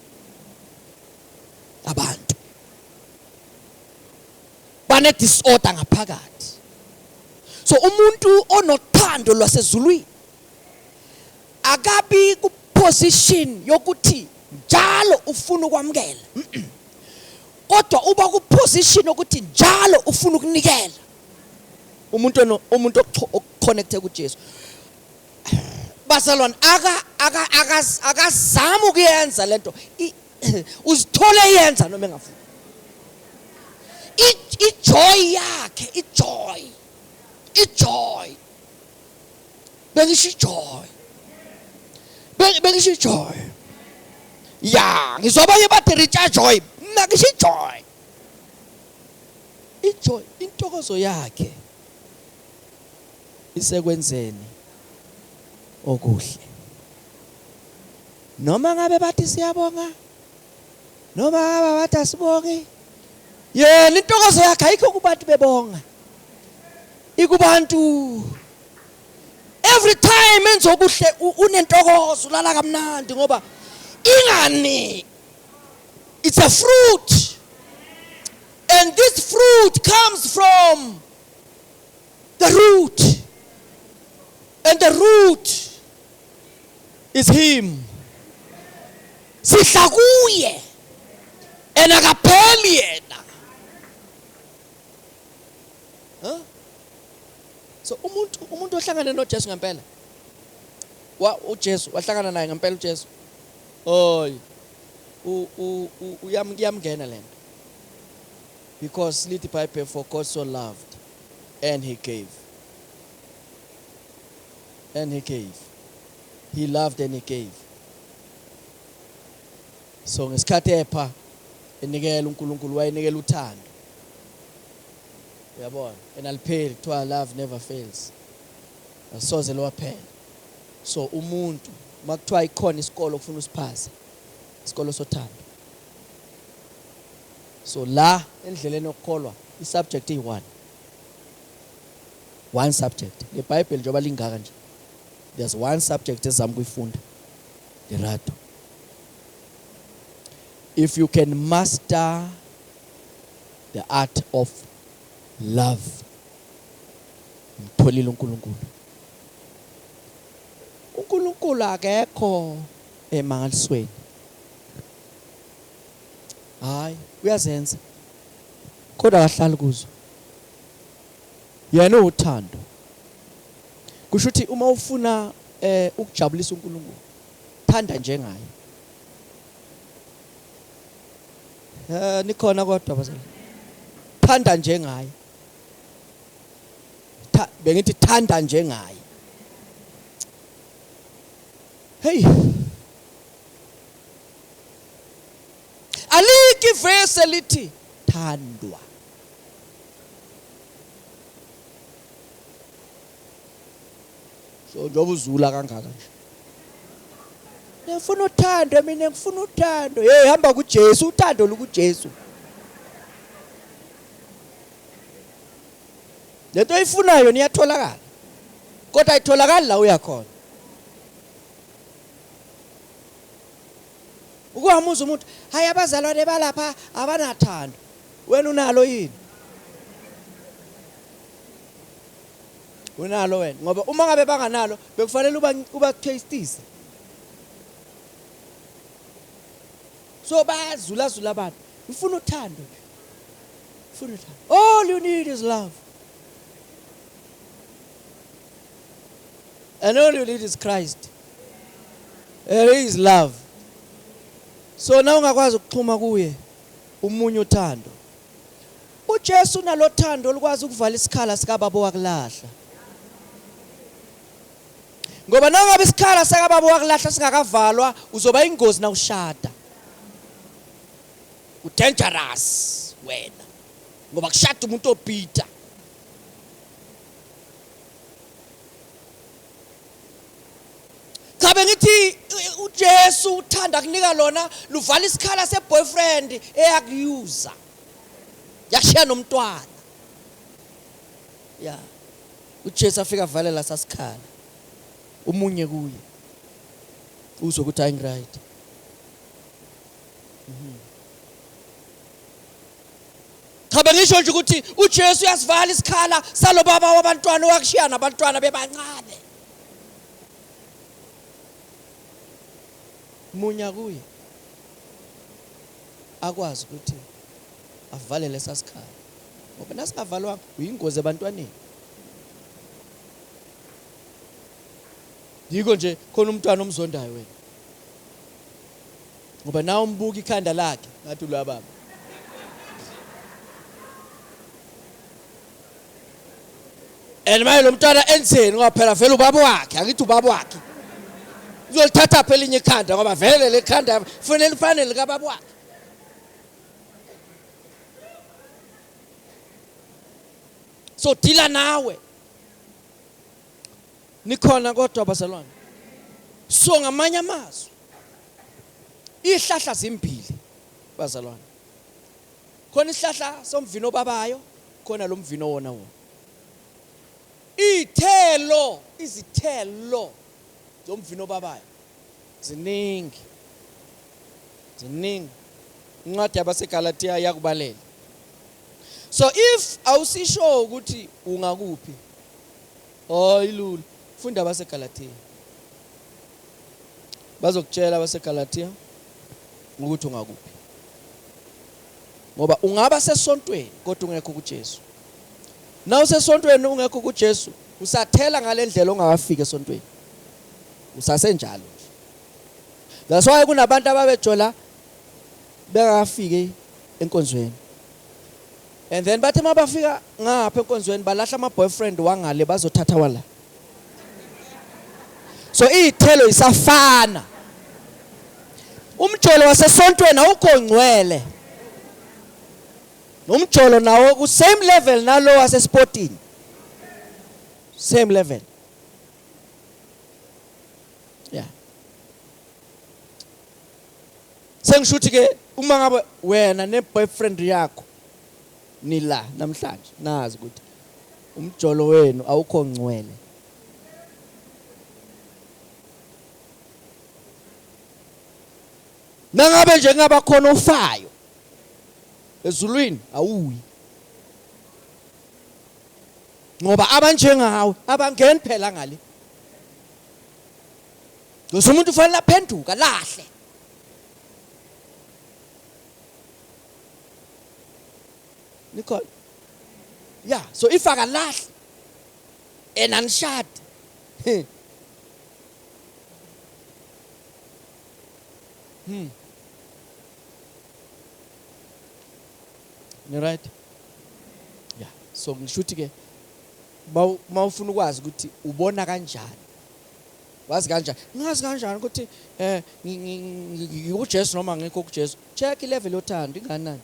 Abantu. Bane disorder ngaphakathi. So umuntu onothando lwasezulwini akabi ku position yokuthi njalo ufuna ukwamkela. Kodwa uba ku position yokuthi njalo ufuna ukunikela. Umuntu oconnected kuJesu. Basalwana akazama ukuyenza lento. Uzithola yenza noma engafuni. Ijoy yakhe, ijoy. Bengisho joy. Ya, ngizoba yebathi richa joy. Nakisho joy. Ijoy, intokozo yakhe isekwenzeni okuhle. Noma ngabe bathi siyabonga, noma ngabe bathi asibonge, yena intokozo yakhe ayikho kubantu bebonga. Ikubantu every time enza okuhle unentokozo ulala kamnandi ngoba ingani it's a fruit, and this fruit comes from the root, and the root is him. Sidla kuye and akapheli yena. So umuntu ohlangana noJesu ngempela. uJesu wahlangana naye ngempela uJesu. Oy. Uyamngena lento. Because lithi iBhayibheli, for God so loved and he gave. And he gave. He loved and he gave. So ngesikhathi epha enikela uNkulunkulu wayenikela uthando. Uyabona? Enalipheli kuthiwa love never fails. Asoze lowaphela. So umuntu makuthiwa ikhona isikolo ofuna usiphase. Isikolo sothando. So la endleleni yokukholwa isubject eyi1. One subject. LeBhayibheli njengoba lingaka nje. There's one subject ezama kuyifunda. Lerato. If you can master the art of love, mtholile uNkulunkulu. uNkulunkulu akekho emangalisweni. Hayi, uyazenza. Kodwa akahlali kuzo. Yena uthando. Kusho ukuthi uma ufuna ukujabulisa uNkulunkulu, thanda njengaye. Nikhona kodwa bazali. Thanda njengaye. Bengithi thanda njengaye. Hey. Aliki verse lithi thandwa. So njoba uzula kangaka nje. Ngifuna uthando, mina ngifuna uthando. Hey, hamba kuJesu, uthando lukuJesu. Lento oyifunayo niyatholakala. Kodwa ayitholakali la uyakhona. Ukuhamuza umuntu, hayi abazalwane balapha abanathando. Wena unalo yini? Unalo wena ngoba uma ngabe banganalo bekufanele uba tastise. So bayazula abantu. Ufuna uthando. Ufuna uthando. All you need is love. And all you need is Christ. There is love. So now ungakwazi ukuxhuma kuye umunye uthando. uJesu nalothando likwazi ukuvala isikhala sikababa wakulahla. Ngoba nangabe isikhala sikababa wakulahla singakavalwa uzoba ingozi na ushada. Dangerous wena. Ngoba kushada umuntu obhida. Kabe ngithi uJesu uthanda kunika lona luvala isikhala seboyfriend eyakuyuza. Yakushiya nomntwana. Yeah. uJesu afika avalela sasikhala. Umunye kuye. Uzokuthi I'm right. Kabe ngisho nje ukuthi uJesu uyasivala isikhala salo baba wabantwana wakushiya nabantwana bebancane. Munya kuye akwazi ukuthi avale lesasikhala ngoba nasingavalwa uyingozi ebantwaneni. Yiko nje khona umntwana omzondayo wena ngoba nawe umbuka ikhanda lakhe ngathi ulababa. Manje lo mntwana enzeni ngoba phela vele ubaba wakhe akithi ubaba wakhe. Uzolithatha phela elinye ikhanda ngoba vele lekhanda kufanele lifanele kababa wakhe. So dila nawe. Nikhona kodwa bazalwane. So ngamanye amazwi ihlahla zimbili bazalwane. Khona isihlahla somvino obabayo, khona lo mvino wona wona. Izithelo zomvino obabayo ziningi. Incwadi yabaseGalatia yakubalela. So if awusisho ukuthi ungakuphi, ilula funda abaseGalatia. Bazokutshela abaseGalatia ukuthi ungakuphi. Ngoba ungaba sesontweni kodwa ungekho kuJesu. Na usesontweni ungekho kuJesu, usathela ngalendlela ongakafika esontweni. Usasenjalo. That's why kunabantu ababejola bengakafiki enkonzweni. And then bathi mabafika ngapha enkonzweni balahla ama boyfriend wangale bazothatha wala. So ithelo isafana. Umjolo wasesontweni awukho ngcwele. Umjolo nawo ku same level nalo wasesportini. Same level. Yeah. Sengishuthi ke uma ngabe wena ne boyfriend yakho nila namhlanje nazi ukuthi umjolo wenu awukho ngcwele. Nangabe nje ngaba khona ofayo ezulwini awuyi. Ngoba abanjengawe abangeni phela ngale. Ngoba umuntu ufanele aphenduka lahle. Nicole. Yeah, so if akalahle enanishade. You right? Yeah. So ngishuthi ke mawufuna ukwazi ukuthi ubona kanjani. Wazi kanjani? Ngazi kanjani ukuthi ngikuJesu noma ngekho kuJesu. Check ilevel yothando inganani.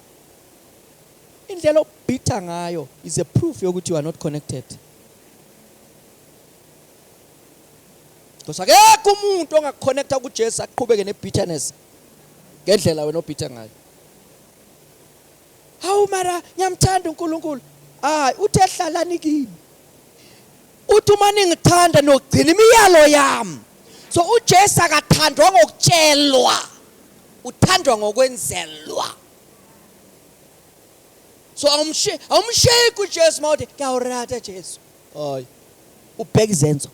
Indlela obitha ngayo is a proof yokuthi you are not connected. Because akekho umuntu ongakconnecta kuJesu aqhubeke nebitterness ngendlela wena obitha ngayo. Hawu mara ngiyamthanda uNkulunkulu. Uthe hlalani kimi. Uthi uma ningithanda nokugcina imiyalo yami. So uJesu akathandwa ngokutshelwa. Uthandwa ngokwenzelwa. So awumshake uJesu mawuthi ngiyawurata Jesu. Hayi. Ubheka izenzo.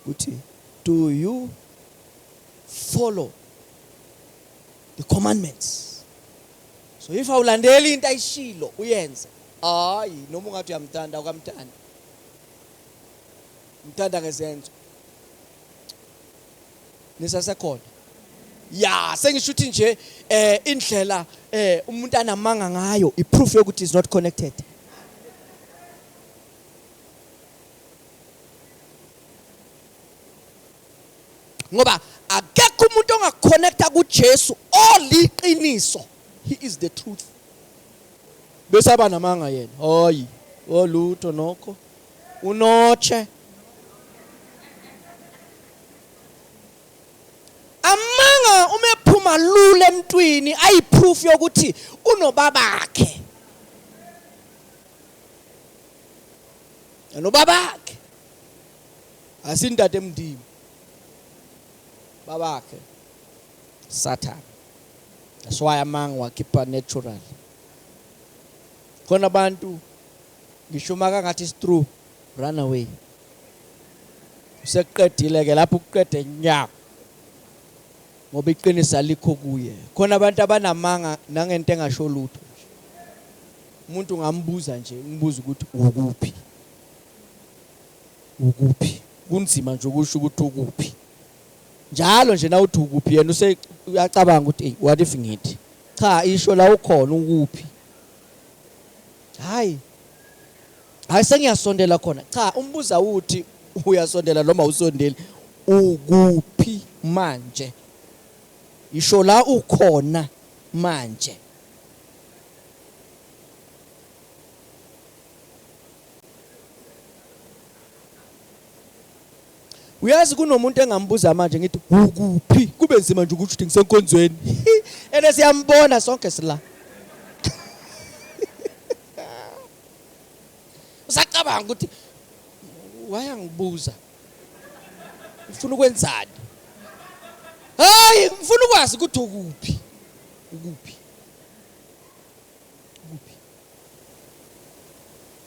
Uthi do you follow the commandments? So if awulandela into ayishilo uyenze. Hayi noma ungathi uyamthanda ukamthanda. Mthanda ngezenzo. Nisasekhona. ya sengisho ukuthi nje indlela umuntu anamanga ngayo iproof yokuthi is not connected. Ngoba akekho umuntu ongaconnecta kuJesu oliqiniso. He is the truth. Bese abanamanga yena. Hayi, olutho nokho. Unoche. Amanga umephuma lule emntwini ayiproof yokuthi unobabakhe. Unobabakhe. Asindade emndimi. Babakhe. Satan. That's why amanga wakhipha natural. Khona abantu ngisho maka ngathi is true, run away. Useqedile ke lapho uqede nya. Ngoba iqinisa likho kuye. Khona abantu abanamanga nangento engasho lutho. Umuntu ngambuza nje, ngibuza ukuthi ukuphi? Ukuphi? Kunzima nje ukusho ukuthi ukuphi. Njalo nje na uthi ukuphi yena uyacabanga ukuthi what if ngithi? Cha, isho la ukhona ukuphi? Hayi sengiyasondela khona. Cha, umbuza uthi uyasondela noma usondeli ukuphi manje? Isho la ukhona manje. Uyazi kunomuntu engambuza manje ngithi ukuphi? Kube nzima nje ukuthi ngisenkonzweni. Ene siyambona sonke sila. Usacabanga ukuthi wayangibuza. Ufuna ukwenzani? Hayi, ngifuna ukwazi ukuthi ukuphi? Ukuphi? Ukuphi?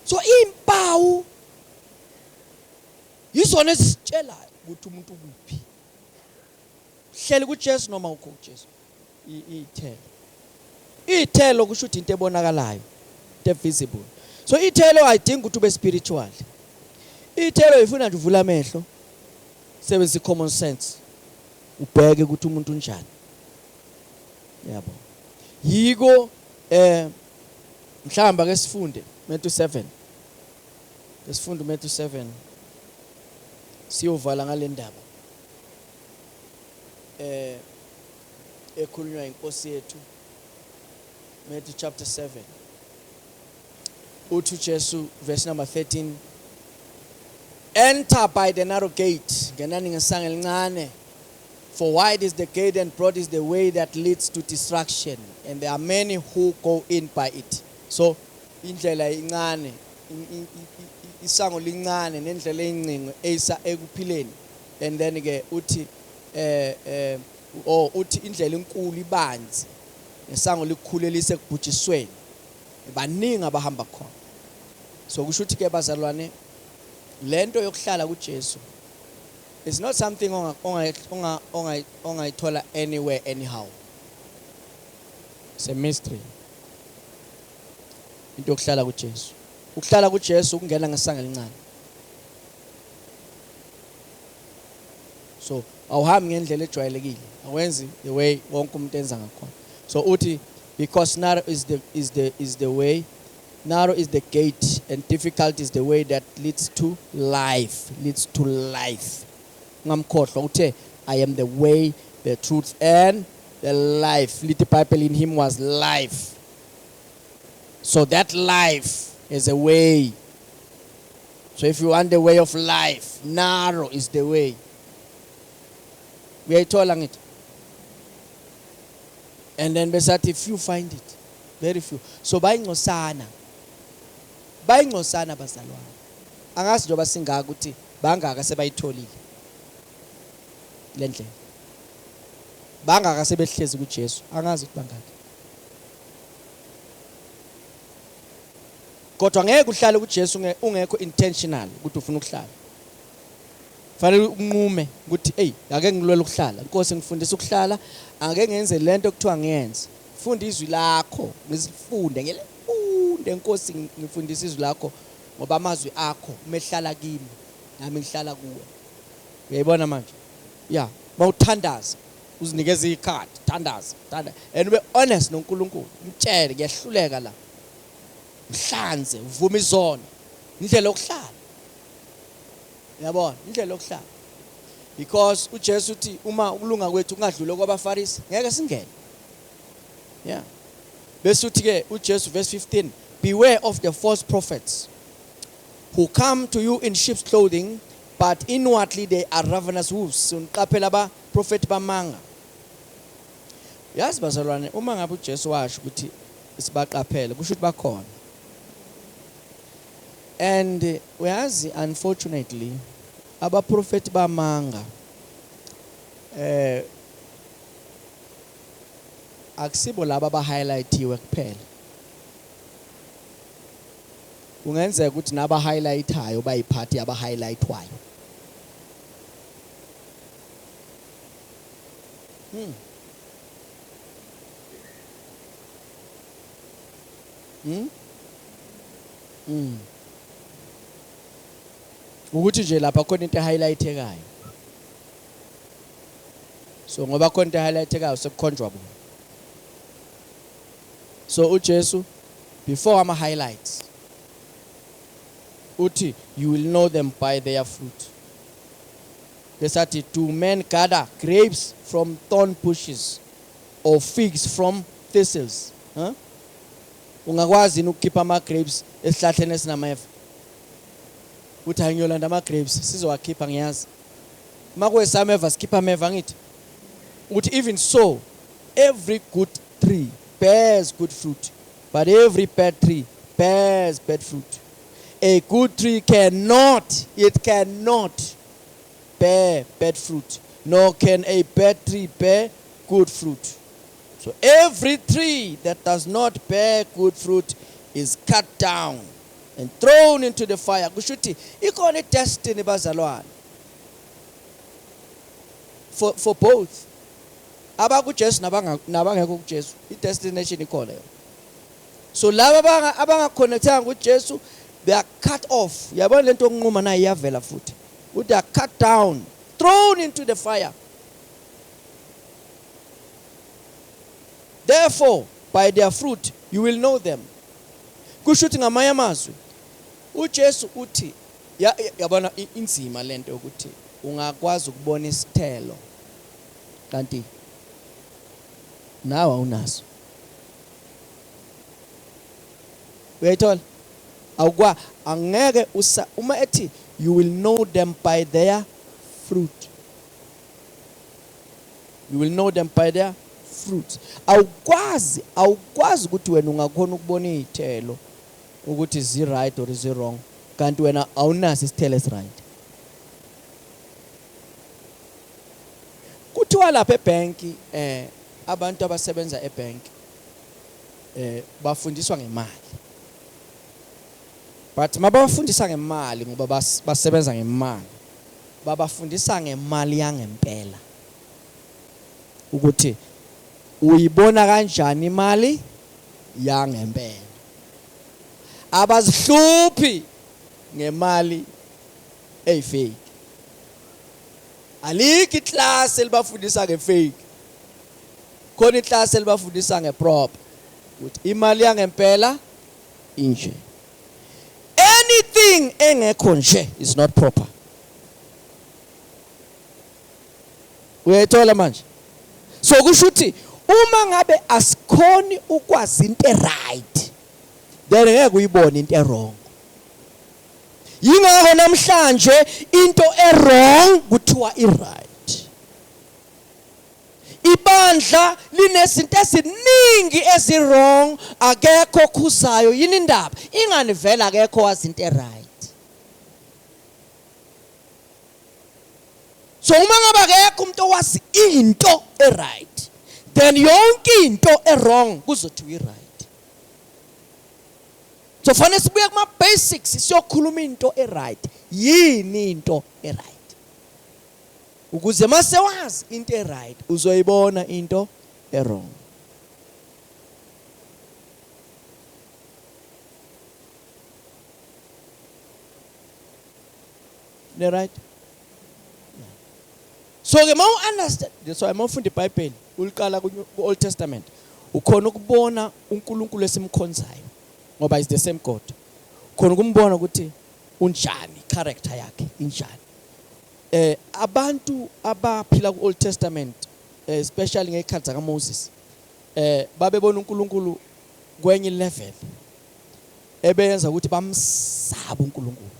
So impawu yizona ezitshela ukuthi umuntu ukuphi. Hleli kuJesu noma ukho kuJesu. Ithelo kusho ukuthi into ebonakalayo, into visible. So ithelo ayidingi ukuthi ube spiritual. Ithelo ifuna nje uvula amehlo. Sebenzisa common sense. Ubheke ukuthi umuntu unjani. Yabo. Yiko mhlamba ke sifunde Matthew 7. Sifunde Matthew 7. Siyovala ngale ndaba. Ekhulunywa inkosi yethu. Matthew chapter 7. Uthi Jesu verse number 13. Enter by the narrow gate. Ngenani ngesango elincane. For wide is the gate and broad is the way that leads to destruction, and there are many who go in by it. So indlela incane, isango lincane nendlela encinci eyisa ekuphileni. And then ke uthi uthi indlela enkulu ibanzi nesango likhulelise ekubhujisweni. Baningi abahamba khona. So kusho ukuthi ke bazalwane lento yokuhlala kuJesu it's not something ongayithola anywhere anyhow. It's a mystery. Into yokuhlala kuJesu. Ukuhlala kuJesu ukungena ngesango elincane. So awuhambi ngendlela ejwayelekile. Awenzi the way wonke umuntu enza ngakhona. So uthi because narrow is the way, narrow is the gate, and difficult is the way that leads to life. Leads to life. Ngamkhohlwa uthe I am the way, the truth and the life. Little Bible in him was life. So that life is a way. So if you want the way of life, narrow is the way. We are telling it. And then besat if you find it, very few. So bayingcosana bazalwane. Angazi njoba singaka ukuthi bangaka sebayitholile. Lendlela. Bangaka sebehlezi kuJesu. Angazi ukuthi bangaka. Kodwa ngeke uhlale kuJesu ungekho intentional ukuthi ufuna ukuhlala. Fanele unqume ukuthi hey ake ngilwela ukuhlala. Inkosi ngifundisa ukuhlala, ake ngenze lento ekuthiwa ngiyenze. Funda izwi lakho, ngisifunde ngelefunde Inkosi ngifundisa izwi lakho ngoba amazwi akho umehlala kimi nami ngihlala kuwe. Uyayibona manje? Yeah, mawuthandaza uzinikeza ikhadi, thandaza, and ube honest noNkulunkulu, umtshele kuyahluleka la. Mhlanze, uvuma izono. Indlela yokuhlala. Yabona, indlela yokuhlala. Because uJesu uthi uma ukulunga kwethu kungadlule kwabaFarisi, ngeke singene. Yeah. Bese uthi ke uJesu verse 15, beware of the false prophets who come to you in sheep's clothing, but inwardly they are ravenous wolves. Uniqaphela aba prophet bamanga. Yazi bazalwane, uma ngabe uJesu washo ukuthi sibaqaphele, kusho ukuthi bakhona. And uyazi, unfortunately, aba prophet bamanga akusibo laba ba-highlightiwe kuphela. Kungenzeka ukuthi naba-highlightayo bayiphathi aba-highlightwayo. Ukuthi nje lapha khona into e-highlightekayo. So ngoba khona into e-highlightekayo sekukhonjwa bona. So uJesu before ama-highlights uthi you will know them by their fruit. Besathi, do men gather grapes from thorn bushes or figs from thistles? Ungakwazi ukukhipha ama-grapes esihlahleni esinameva? Uthi angiyolanda ama-grapes sizowakhipha ngiyazi. Makuwesameva sikhipha ameva ngithi. Uthi even so every good tree bears good fruit, but every bad tree bears bad fruit. A good tree cannot bear bad fruit, nor can a bad tree bear good fruit. So every tree that does not bear good fruit is cut down and thrown into the fire. Kushuthi ikhona destiny bazalwane for both. AbakuJesu nabangekho kuJesu, i-destination ikhona. So laba abangaconnectanga kuJesu, they are cut off. Yabona lento okunquma nayo iyavela futhi. They are cut down, thrown into the fire. Therefore, by their fruit you will know them. Kushuthi ngamanye amazwi uJesu uthi yabona inzima lento ukuthi ungakwazi ukubona isithelo kanti nawe awunaso. Uyayithola? Angeke uma ethi you will know them by their fruit. You will know them by their fruit. Awukwazi ukuthi wena ungakhona ukubona izithelo ukuthi zi right or zi wrong kanti wena awunaso isithelo esi right. Kuthiwa lapha ebank abantu abasebenza ebank bafundiswa ngemali. But mabafundisa ngemali ngoba basebenza ngemali, babafundisa ngemali yangempela. Ukuthi uyibona kanjani imali yangempela. Abazihluphi ngemali eyifake. Aliki class elibafundisa ngefake. Khona iclass elibafundisa ngeproper. Ukuthi imali yangempela inje. Anything engekho nje is not proper. Uyayithola manje? So kusho ukuthi uma ngabe asikhoni ukwazi into right, then ngeke uyibone into wrong. Yingakho namhlanje into wrong kuthiwa right. Ibandla linezinto eziningi ezi-wrong, akekho okhuzayo. Yini indaba? Ingani vela akekho wazi into right. So uma ngabe akekho umuntu owazi into right, then yonke into wrong kuzothiwa i-right. So fanele sibuye kuma basics siyokhuluma into right. Yini into right? Ukuze mase wazi into right uzoyibona into wrong. Ne right? So ke understand, that's why mawufunda iBhayibheli uliqala ku-Old Testament ukhona ukubona uNkulunkulu esimkhonzayo ngoba is the same God. Khona ukumbona ukuthi unjani, character yakhe injani. Abantu abaphila ku-Old Testament especially ngekhathi zakaMoses babebona uNkulunkulu kwenye level ebenza ukuthi bamsaba uNkulunkulu,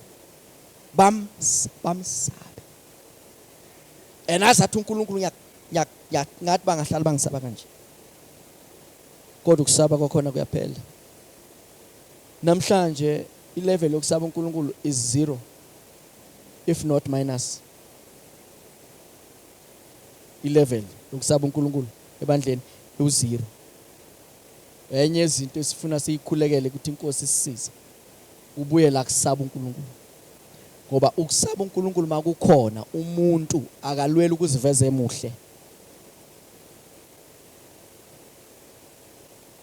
bamsaba. Azathi uNkulunkulu ngathi bangahlala bangisaba kanje. Kodwa ukusaba kwakhona kuyaphela. Namhlanje ilevel yokusaba uNkulunkulu is 0 if not minus. Ilevel yokusaba uNkulunkulu ebandleni u0. Enye izinto esifuna siyikhulekele ukuthi inkosi isisize ubuye la kusaba uNkulunkulu. Ngoba ukusaba uNkulunkulu makukhona umuntu akalwela ukuziveza emuhle.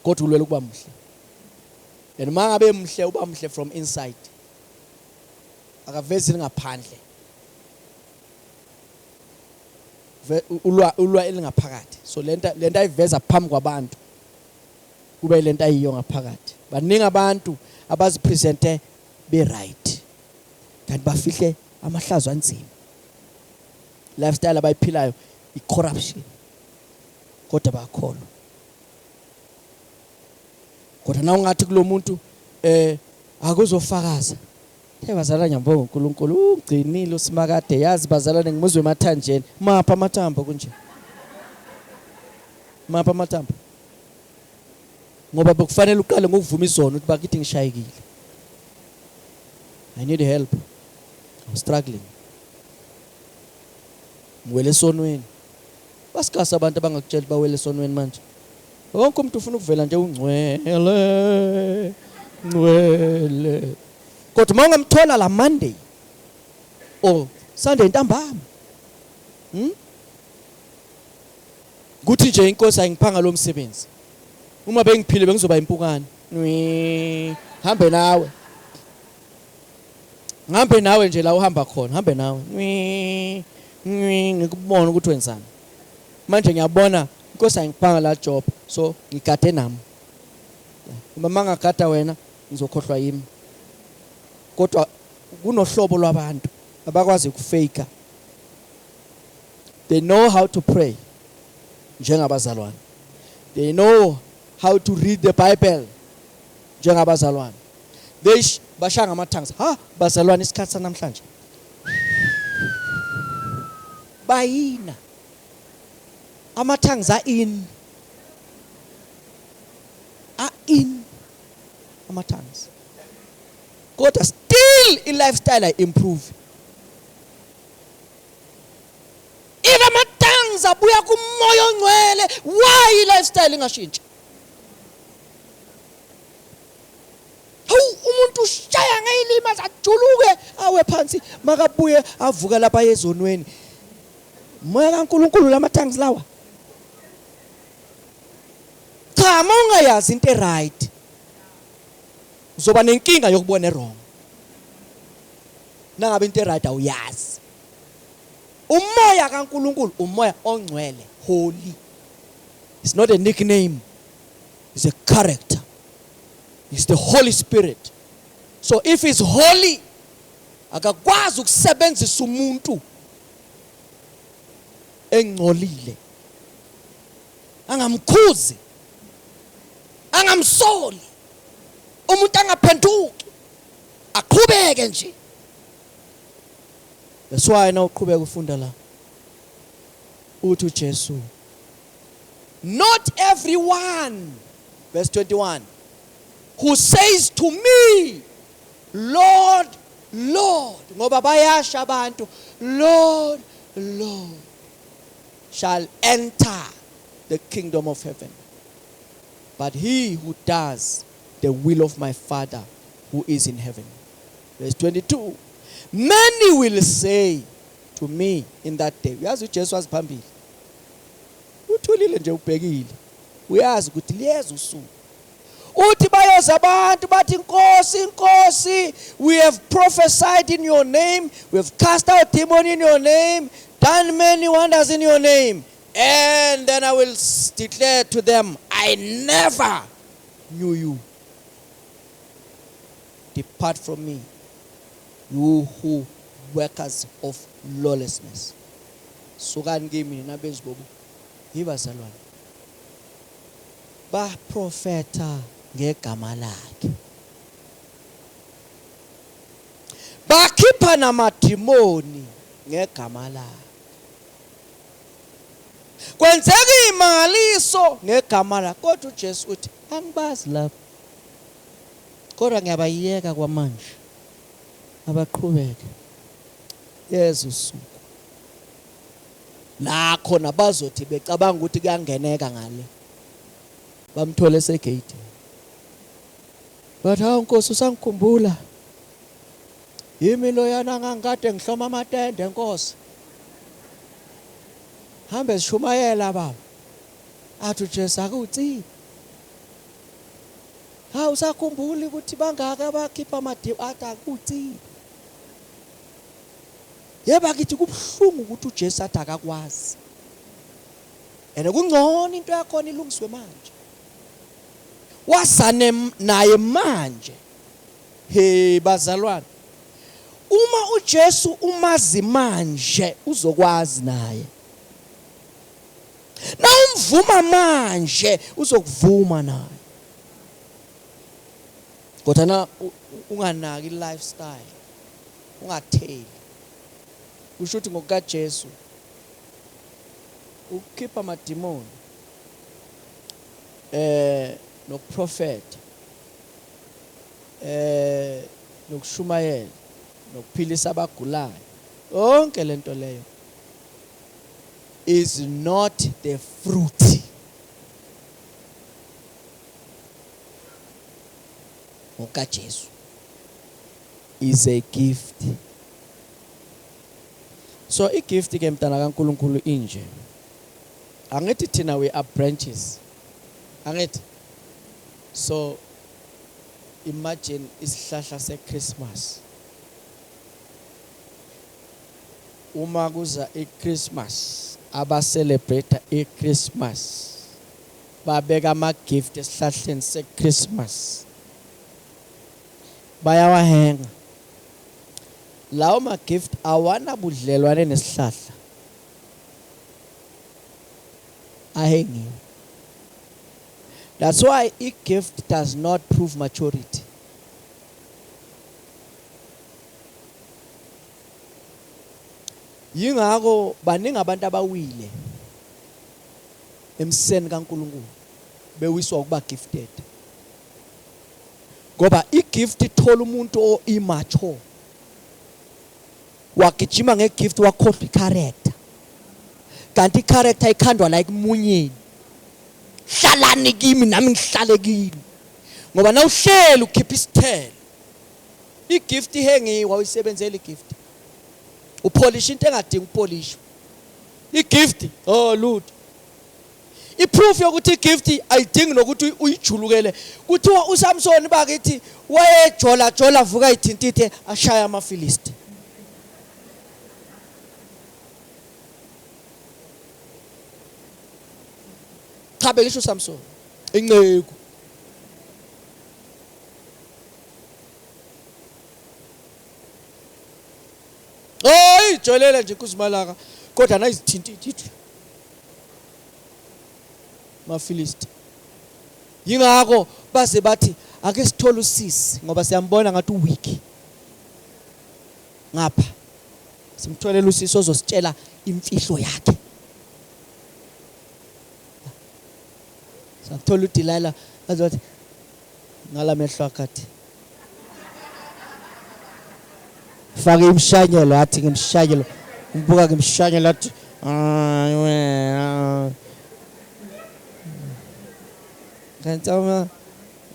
Kodwa ulwela ukuba muhle. And mangabe muhle uba muhle from inside. Akavezi ngaphandle. Ulwa elingaphakathi. So lenta ayiveza phambi kwabantu. Kube lenta ayiyo ngaphakathi. Baningi abantu abazipresente be right. Kanti bafihle amahlazo anzima. Lifestyle abayiphilayo i-corruption. Kodwa bayakholwa. Kodwa na ungathi kulo muntu akuzofakaza. Bazalwane ngiyabonga uNkulunkulu ugcinile usimakade yazi bazalwane ngimuzwe emathanjeni. Mapha amathambo kunje. Mapha amathambo. Ngoba bekufanele uqale ngokuvuma izono ukuthi bakithi ngishayekile. I need help. I'm struggling. Ngwele sonweni. Basikasa abantu abangakutshela bawele sonweni manje. Wonke umuntu ufuna ukuvela nje ungcwele. Ngwele. Kodwa mawungamthola la Monday or Sunday ntambama. Kuthi nje inkosi ayingiphanga lo msebenzi. Uma bengiphile bengizoba impukane. Hambe nawe. Ngihambe nawe nje la uhamba khona, hambe nawe. Ngikubona ukuthi wenzani. Manje ngiyabona inkosi ayingiphanga la job, so ngigade nami. Uma mangagada wena ngizokhohlwa yimi. Kodwa kunohlobo lwabantu abakwazi ukufake. They know how to pray njengabazalwane. They know how to read the Bible njengabazalwane. They bashanga ama-tongues. Bazalwane isikhathi sanamhlanje. Bayina. Ama-tongues are in. Ama-tongues. Kodwa still i-lifestyle improve. If ama-tongues abuya kumoya ongcwele, why i-lifestyle ingashintshi? Umuntu ushaya ngayilima ajuluke awe phansi makabuye avuka lapha ezonweni. Moya kaNkulunkulu lama-tongues lawa. Cha mawungayazi into right. Uzoba nenkinga yokubona wrong. Nangabe into right awuyazi. Umoya kaNkulunkulu umoya ongcwele, holy. It's not a nickname. It's a character. It's the Holy Spirit. So if he's holy, akakwazi ukusebenzisa umuntu engcolile. Angamkhuzi. Angamsoli. Umuntu angaphenduki. Aqhubeke nje. That's why now uqhubeka ufunda la. Uthi uJesu. Not everyone, verse 21, who says to me, Lord, Lord, ngoba bayasha abantu, Lord, Lord, shall enter the kingdom of heaven, but he who does the will of my Father who is in heaven. Verse 22, many will say to me in that day. Uyazi uJesu waziphambili. Uthulile nje ubhekile. Uyazi ukuthi liyeza usuku. uthi bayoza abantu bathi Nkosi Nkosi, we have prophesied in your name, we have cast out demon in your name, done many wonders in your name, and then I will declare to them, I never knew you. Depart from me, you who workers of lawlessness. Sukani kimi nabezibobu yibazalwane. Ba profeta ngegama lakhe. Bakhipha namadimoni ngegama lakhe. Kwenzeka imangaliso ngegama lakhe. Kodwa uJesu uthi angibazi lapho. Kodwa ngiyabayeka kwamanje. Abaqhubeke. Yesu nakho nabazothi becabanga ukuthi kuyangeneka ngale. Bamthole segate. But hawu Nkosi usangikhumbula. Yimi loyana ngangikade ngihloma amatende Nkosi. Hambe sishumayela baba. Athi uJesu akuthi. Hawu usakhumbula ukuthi bangaka bakhipha amadimoni athi akuthi. Yeba kithi kubhlungu ukuthi uJesu athi akakwazi. Ene kungcono into yakho ilungiswe manje. Wasane naye manje. Hey bazalwane. Uma uJesu umazi manje uzokwazi naye. Na umvuma manje uzokuvuma naye. Kodwa na unganaki lifestyle. Ungatheli. Kusho ukuthi ngokuka Jesu ukhipha amadimoni nokuprofeta nokushumayela nokuphilisa abagulayo yonke lento leyo is not the fruit ngokuka Jesu, is a gift. So I gift ke mntana kaNkulunkulu inje. Angithi thina we are branches. Angithi. So imagine isihlahla seChristmas. Uma kuza iChristmas, aba celebrate iChristmas. Babeka ama gift esihlahleni seChristmas. Bayawahenga. Lawo ma gift awana budlelwane nesihlahla. Ahengiwe. That's why a gift does not prove maturity. Yingako baningi abantu abawile emseni kaNkulunkulu bewiswa ukuba gifted. Ngoba igift ithola umuntu o immature. Wakijima ngegift wakhohlwa icharacter. Kanti icharacter ikhandwa like munyeni. Hlalani kimi nami ngihlale kini. Ngoba na uhleli ukhipha isithelo. Igift ihengiwa uyisebenzela igift. Upolish into engadingi upolish. Igift oh lord. Iproof yokuthi igift ayidingi nokuthi uyijulukele. Kuthiwa uSamson bakithi wayejola jola vuka ithintithe ashaya amaFilisti. Chabe ngisho uSamson inceku. Oh ijolele nje kuzimalaka kodwa nayizithintithe maFilisti. Yingakho base bathi ake sithole usisi ngoba siyambona ngathi uweak. Ngapha simtholela usisi ozositshela imfihlo yakhe. Sathola uDelilah azothi ngalamehlo akathi. Fake imshanyelo athi ngimshanyelo. Umbuka ngimshanyelo athi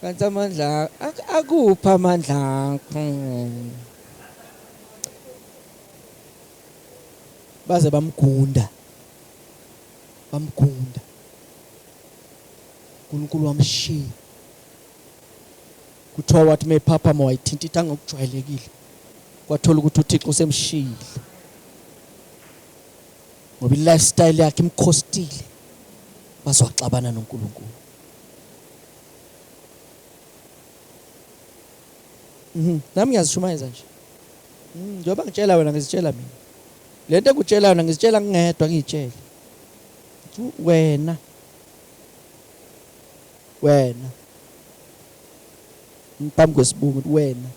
kanti amandla akupha amandla akho. Baze bamgunda. uNkulunkulu wamshiya. kuthiwa wathi mephaphama wayithintitha ngokujwayelekile kwathola ukuthi uThixo usemshiyile ngoba i-lifestyle yakhe imkhostile bazoxabana noNkulunkulu. Nami ngiyazishumayeza nje. Njengoba ngitshela wena ngizitshela mina. Le nto engikutshela yona ngizitshela ngingedwa ngiyitshela. Wena ngiphambi kwesibungu wena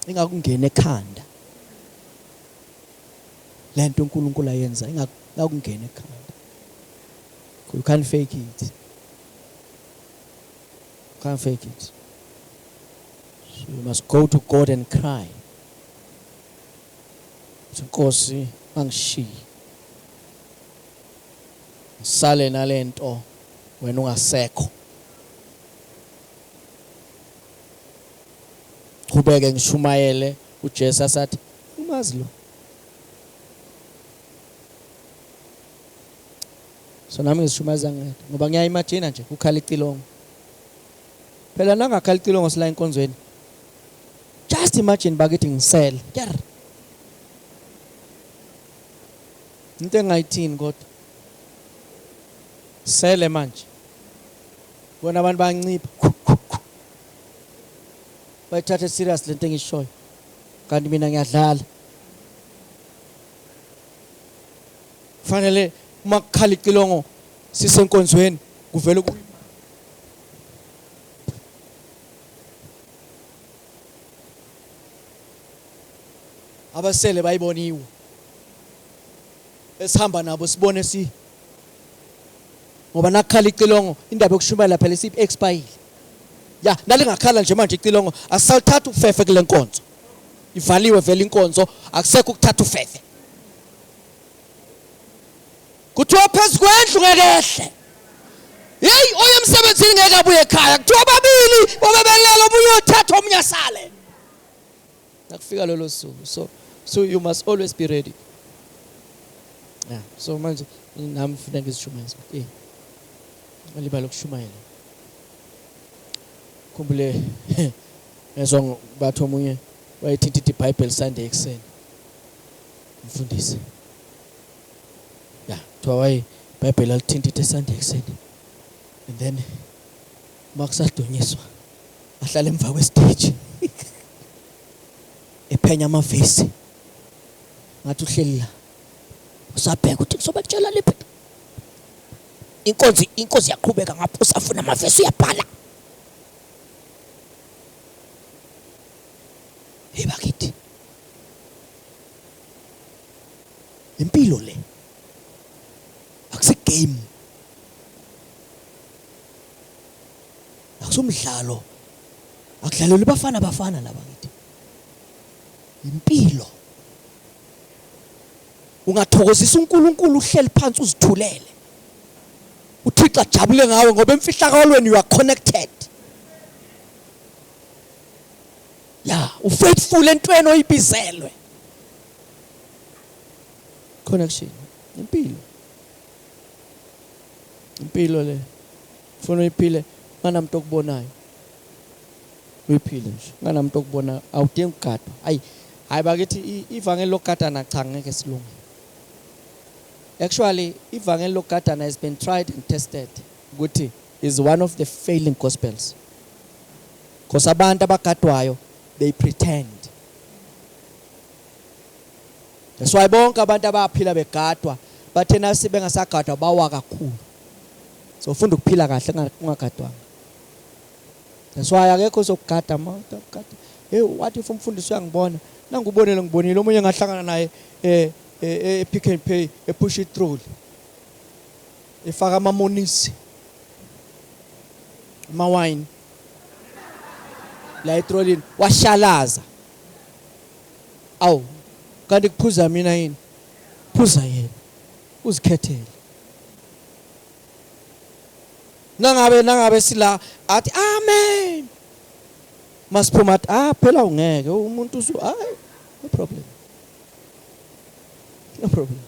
ingakungena ekhanda le nto uNkulunkulu ayenza ingakungena ekhanda. You can't fake it. Can't fake it. So you must go to God and cry. Nkosi angishiyi. Sale nalento wena ungasekho. Kubeke ngishumayele uJesu asathi umazi lo. So nami ngishumaza ngedwa ngoba ngiyayimagine nje ukhala icilongo. Phela nangakhala icilongo sila enkonzweni. Just imagine bakithi ngisele. Yar. Into engayithini kodwa. Sele manje. Bona abantu bayancipha. Bayithathe serious lento engishoyo. Kanti mina ngiyadlala. Fanele uma kukhala icilongo sisenkonzweni kuvela abasele bayiboniwe. Esihamba nabo sibone ngoba nakukhala icilongo indaba yokushumayela phela expire. Ya nalingakhala nje manje icilongo asalithatha ufefe kule nkonzo. Ivaliwe vele inkonzo akusekho ukuthatha ufefe. Kuthiwa phezu kwendlu ngekehle. Hey oye emsebenzini ngeke abuye ekhaya. Kuthiwa babili bobebelela omunye uthatha omunye asale. Nakufika lolo suku. So you must always be ready. Yeah. So manje nami ngifuna ngizishumayeze. Malibala ukushumayela. Khumbule ngezwe bathu omunye wayithinta iBhayibheli Sunday ekseni. Mfundisi. Yeah, kuthiwa iBhayibheli alithinta Sunday ekseni. And then makusadunyiswa ahlala emva kwestage. Ephenya amavesi. Ngathi uhleli la. Usabheka uthi kusobakutshela liphi. Inkosi yaqhubeka ngapho usafuna amavesi uyabhala. Bakithi. Impilo le. Akuse game. Akusumdlalo. Akudlalelwa bafana laba kithi. Impilo. Ungathokozisa uNkulunkulu uhleli phansi uzithulele. uThixo ajabule ngawe ngoba emfihlakalweni you are connected. Ufaithful entweni oyibizelwe. Connection. Impilo le. Ufuna uyiphile nganamuntu okubonayo. Uyiphile nje. Nganamuntu okubonayo awudingi ukugadwa. Hayi bakithi ivangeli lokugadana cha ngeke silunge. Actually, ivangeli lokugadana has been tried and tested. Ukuthi is one of the failing gospels. Because abantu abagadwayo they pretend. That's why bonke abantu abaphila begadwa bathena sibe ngasagadwa bawa kakhulu. So ufunda ukuphila kahle ungagadwanga. That's why akekho uzokugada manje ukugada. Wathi umfundisi uyangibona. Ngibonile omunye ngahlangana naye Pick and Pay push it through. Efaka amamonisi. Wine. La etrolini washalaza. Awu kanti kuphuza mina yini? Phuza yena. Uzikhethele. Nangabe sila athi amen. Masiphuma athi phela ungeke umuntu no problem. No problem.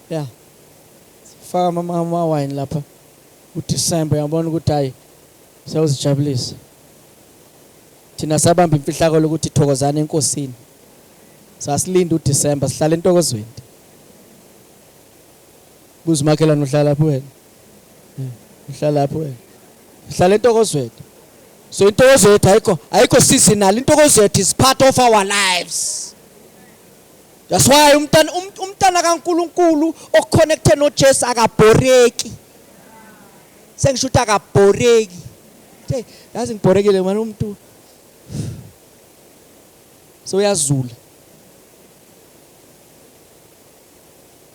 Yeah. faka ama-wine lapha uDecember, uyabona ukuthi hayi siyawuzijabulisa. Thina sabamba imfihlakalo ukuthi thokozana enkosini. Sasilinda uDecember sihlala entokozweni. Buza umakhelwane uhlala lapho wena. Uhlala lapho wena. Uhlala entokozweni. So intokozo yethu ayikho seasonal. Intokozo yethu is part of our lives. That's why umntana kaNkulunkulu oconnected noJesu akabhoreki. Sengisho ukuthi akabhoreki. Hey, yazi ngibhorekile manje umuntu. So uyazula.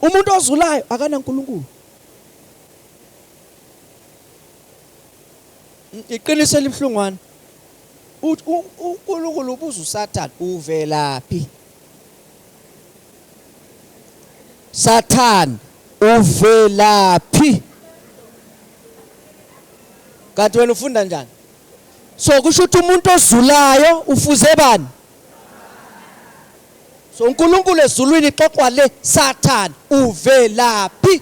Umuntu ozulayo akana uNkulunkulu. Iqiniso elibhlungwana. uNkulunkulu ubuza uSathane uvelaphi? Sathane uvelaphi? Kanti wena ufunda njani? So kusho ukuthi umuntu ozulayo ufuze bani? So uNkulunkulu ezulwini ixoxwa le Sathane uvelaphi?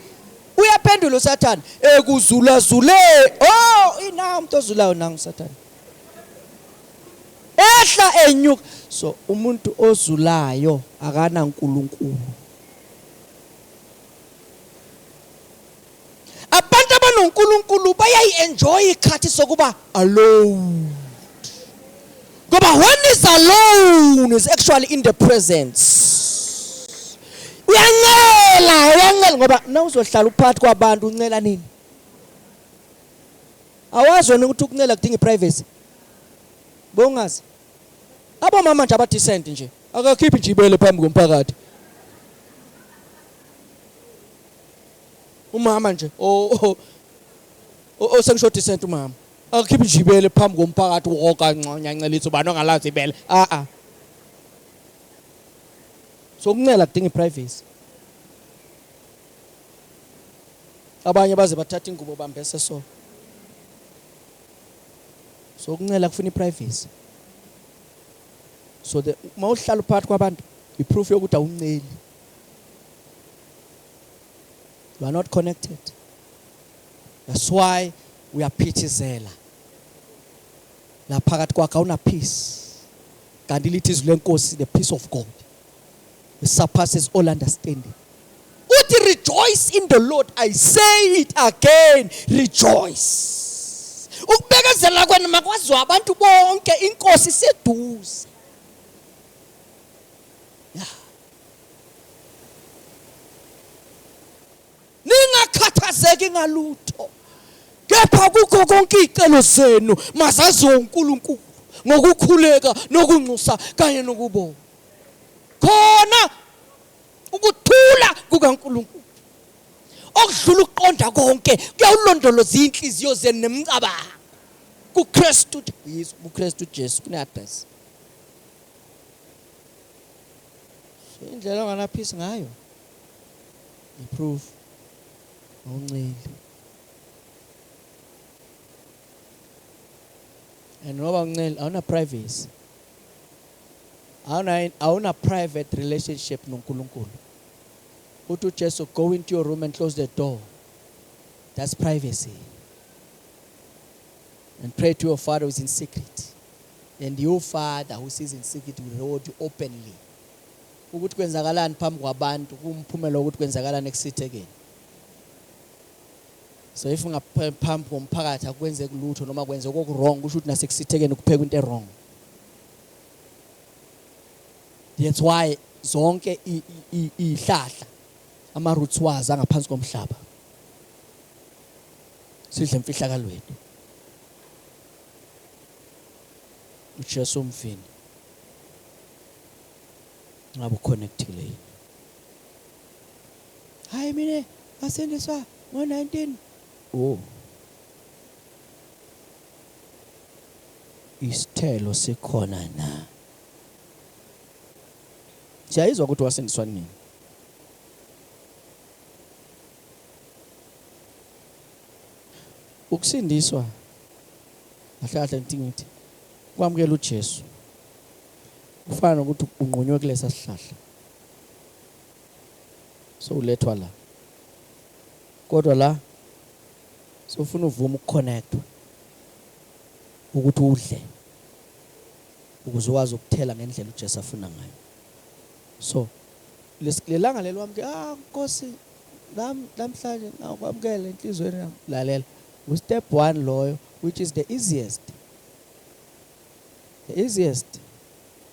Uyaphendula uSathane ekuzula zule. Oh, ina umuntu ozulayo nangu Sathane. Ehla enyuka. So umuntu ozulayo akana uNkulunkulu. Abantu abanoNkulunkulu bayayi-enjoy ikhathi sokuba alone. Ngoba when is alone is actually in the presence. Uyancela ngoba nawuzohlala uphakathi kwabantu uncela nini? Awazi wena ukuthi ukuncela kudinga iprivacy. Bongazi. Abo mama nje abadecent nje. Akakhiphi nje ibele phambi komphakathi. Umama nje sengisho decent umama. Akakhiphi nje ibele phambi komphakathi wokanconya ncelisa ubani ongalazi ibele. So ukuncela kudinga iprivacy. Abanye baze bathatha ingubo bambese so. So ukuncela kufuna iprivacy. So mawuhlala phakathi kwabantu iproof yokuthi awunceli. You are not connected. That's why we are phithizela. La phakathi kwakho awuna peace. Kanti lithi izwi lenkosi the peace of God. It surpasses all understanding. Uthi rejoice in the Lord. I say it again, rejoice. Ukubekezela kwenu makwaziwa abantu bonke inkosi seduze. Ningakhathazeki ngalutho. Kepha kukho konke izicelo zenu mazaziwe uNkulunkulu ngokukhuleka nokunxusa kanye nokubonga. Khona ukuthula kukaNkulunkulu okudlula ukuqonda konke kuyawulondoloza inhliziyo zenu nemicabango kuKristu Jesu. kuKristu Jesu kune-address. So indlela ongana peace ngayo improve awunceli. And ngoba unceli awuna privacy. Awuna private relationship noNkulunkulu. Uthi uJesu go into your room and close the door. That's privacy. And pray to your Father who is in secret. And your Father who sees in secret will reward you openly. Ukuthi kwenzakalani phambi kwabantu kumphumela ukuthi kwenzakalani ekusithekeni. So if ungaphambi komphakathi akwenze kulutho noma kwenze okwrong kusho ukuthi nasekusithekeni kupheka into wrong. That's why zonke ihlahla ama roots wazo angaphansi komhlaba. Sidle imfihlakalweni. uJesu umfini. Ngabe uconnectile. Hayi mina ngasendiswa ngo-19. Oh. Isithelo sikhona na. Siyayizwa ukuthi wasendiswa nini. Ukusindiswa kahle ntingithi kwamukela uJesu kufana nokuthi unqunywe kulesa sihlahla so ulethwa la kodwa la sofuna uvuma ukuconnect ukuthi udle ukuze ukwazi ukuthela ngendlela uJesu afuna ngayo. So lelanga lelo wami Nkosi namhlanje nakwamukela enhlizweni yami, lalela u step 1 loyo, which is the easiest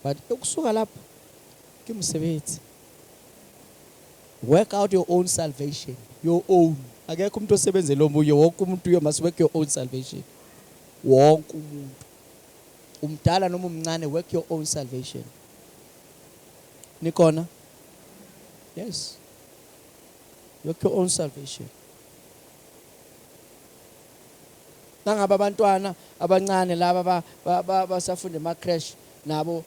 but ukusuka lapho kimsebenzi. Work out your own salvation, your own. Akekho umuntu osebenzele omunye, wonke umuntu you must work your own salvation. Wonke umuntu, umdala noma umncane, work your own salvation. Nikona? Yes. Work your own salvation. Nangaba abantwana abancane laba basafunda ema-crash nabo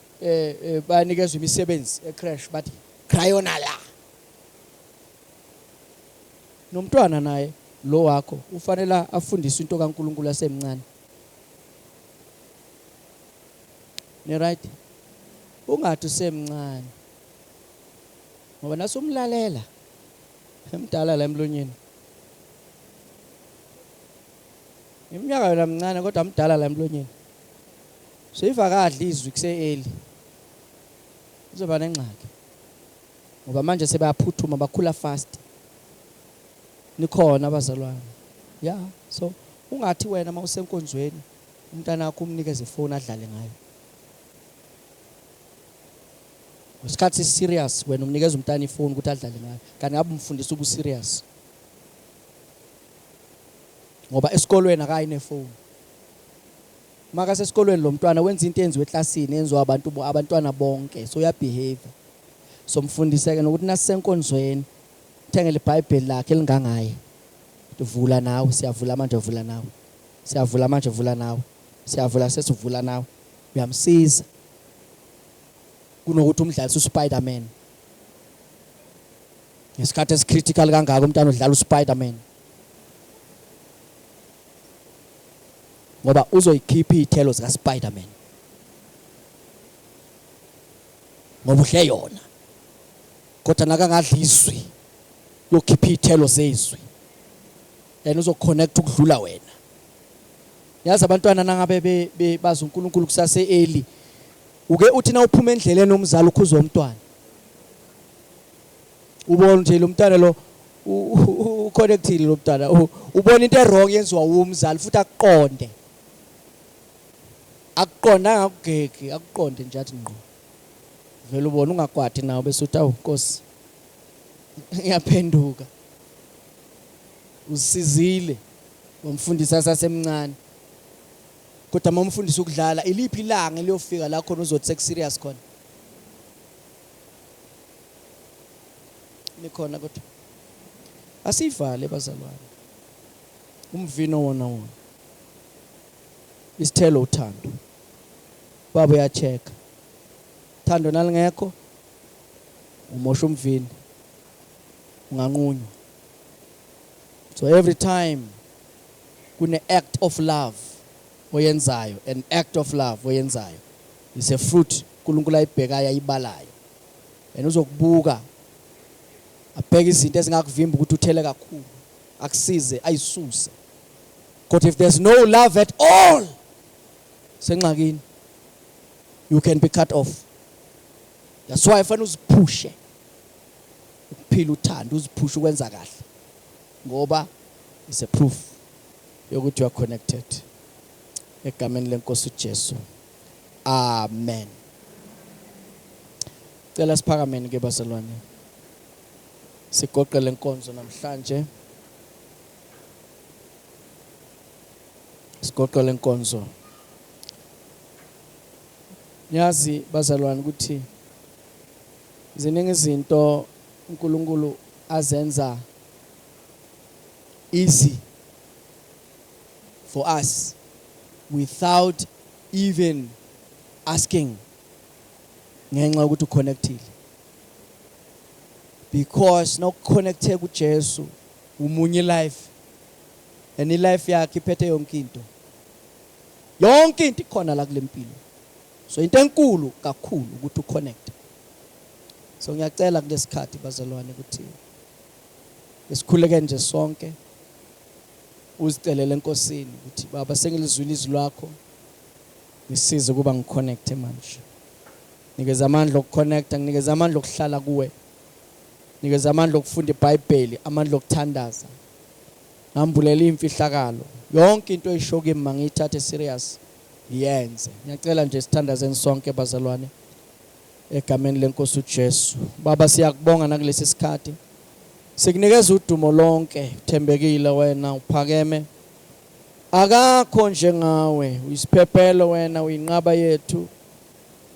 banikezwe imisebenzi e-crash bathi crayona la. Nomntwana naye lo wakho ufanele afundiswe into kaNkulunkulu asemncane. Ne right? Ungathi usemncane. Ngoba nasumlalela emdala la emlonyeni. Iminyaka yona mncane kodwa amdala la emlonyeni. So if akadli izwi kuse-early uzoba nengxaki. Ngoba manje sebeyaphuthuma bakhula fast. Nikhona abazalwane. Yeah, so ungathi wena mawusenkonzweni umntana wakho umnikeze ifoni adlale ngayo. Usikhathi serious wena umnikeza umntana ifoni ukuthi adlale ngayo. Kanti ngabe umfundisa ubu serious. Ngoba esikolweni akayi nefoni. Maka sesikolweni lo mntwana wenza into enziwe eklasini enziwa abantwana bonke, so uyabehave. So mfundiseke nokuthi nasenkonzweni uthengele iBhayibheli lakhe elingangaye. Uvula nawe, siyavula manje uvula nawe. Siyavula manje uvula nawe. Siyavula sesivula nawe. Uyamsiza. Kunokuthi umdlalise uSpider-Man. Ngesikhathi esicritical kangaka umntwana udlala uSpider-Man. Ngoba uzoyikhipha izithelo zika Spider-Man. Ngoba uhle yona. Kodwa nakangadli izwi yokhipha izithelo zezwi. Yena uzoconnect ukudlula wena. Yazi abantwana nangabe bazi uNkulunkulu kusase early. Uke uthi na uphuma endleleni omzali ukhuza umntwana. Ubona nje lo mntwana lo uconnectile lo mntwana. Ubona into errong yenziwa umzali futhi akuqonde. Akuqonda ngakugeki, akuqonde nje athi ngqo. Vele ubona ungakwadi nawe bese uthi awu Nkosi ngiyaphenduka. Usizile wamfundisa sasemncane. Kodwa mamfundisa ukudlala iliphi ilanga eliyofika la khona uzothi serious khona. Nikhona kodwa asivale bazalwane. Umvino wona. Isithelo uthando. Baba uyacheka. Thando nalingekho umosha umvini. Unganqunywa. So every time kune act of love oyenzayo, an act of love oyenzayo is a fruit uNkulunkulu ayibhekayo ayibalayo. Yena uzokubuka abheka izinto ezingakuvimba ukuthi uthele kakhulu, akusize ayisuse. But if there's no love at all, sengxakini, you can be cut off. That's why fanele uziphushe ukuphila uthando, uziphushe ukwenza kahle. Ngoba is a proof yokuthi you are connected. Egameni lenkosi uJesu. Amen. Cela siphakameni ke bazalwane. Sigoqele inkonzo namhlanje. Sigoqele inkonzo. Yazi bazalwane ukuthi ziningi izinto uNkulunkulu azenza easy for us without even asking ngenxa ukuthi uconnectile. Because no connected kuJesu umunye life and life yakhe iphethe yonke into. Yonke into ikhona la kule mpilo. So into enkulu kakhulu ukuthi uconnect. So ngiyacela kulesikhathi bazalwane ukuthi esikhuleke nje sonke uzicelele enkosini ukuthi baba sengilizwile izwi lakho ngisize kuba ngiconnecte manje. Nikeza amandla okuconnecta, nginikeza amandla okuhlala kuwe. Nikeza amandla okufunda iBhayibheli, amandla okuthandaza. Ngambulela imfihlakalo. Yonke into eyisho kimi mangiyithathe serious ngiyenze. Ngiyacela nje sithandazeni sonke bazalwane egameni lenkosi uJesu. Baba siyakubonga nakulesi sikhathi. Sikunikeza udumo lonke, uthembekile wena, uphakeme. Akakho njengawe, uyisiphephelo wena, uyinqaba yethu.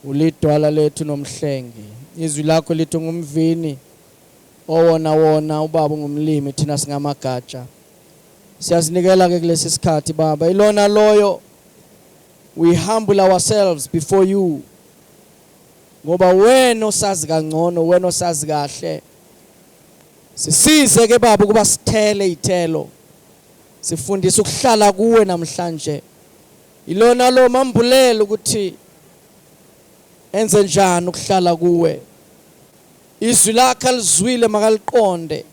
Ulidwala lethu nomhlenge. Izwi lakho lithi ngumvini wona ubaba ngumlimi thina singamagatsha. Siyazinikela ke kulesi sikhathi baba, ilona loyo we humble ourselves before you. Ngoba wena osazi kangcono, wena osazi kahle. Sisize ke baba kuba sithele ithelo. Sifundise ukuhlala kuwe namhlanje. Ilona lo mambulelo ukuthi enze njani ukuhlala kuwe. Izwi lakho alizwile makaliqonde.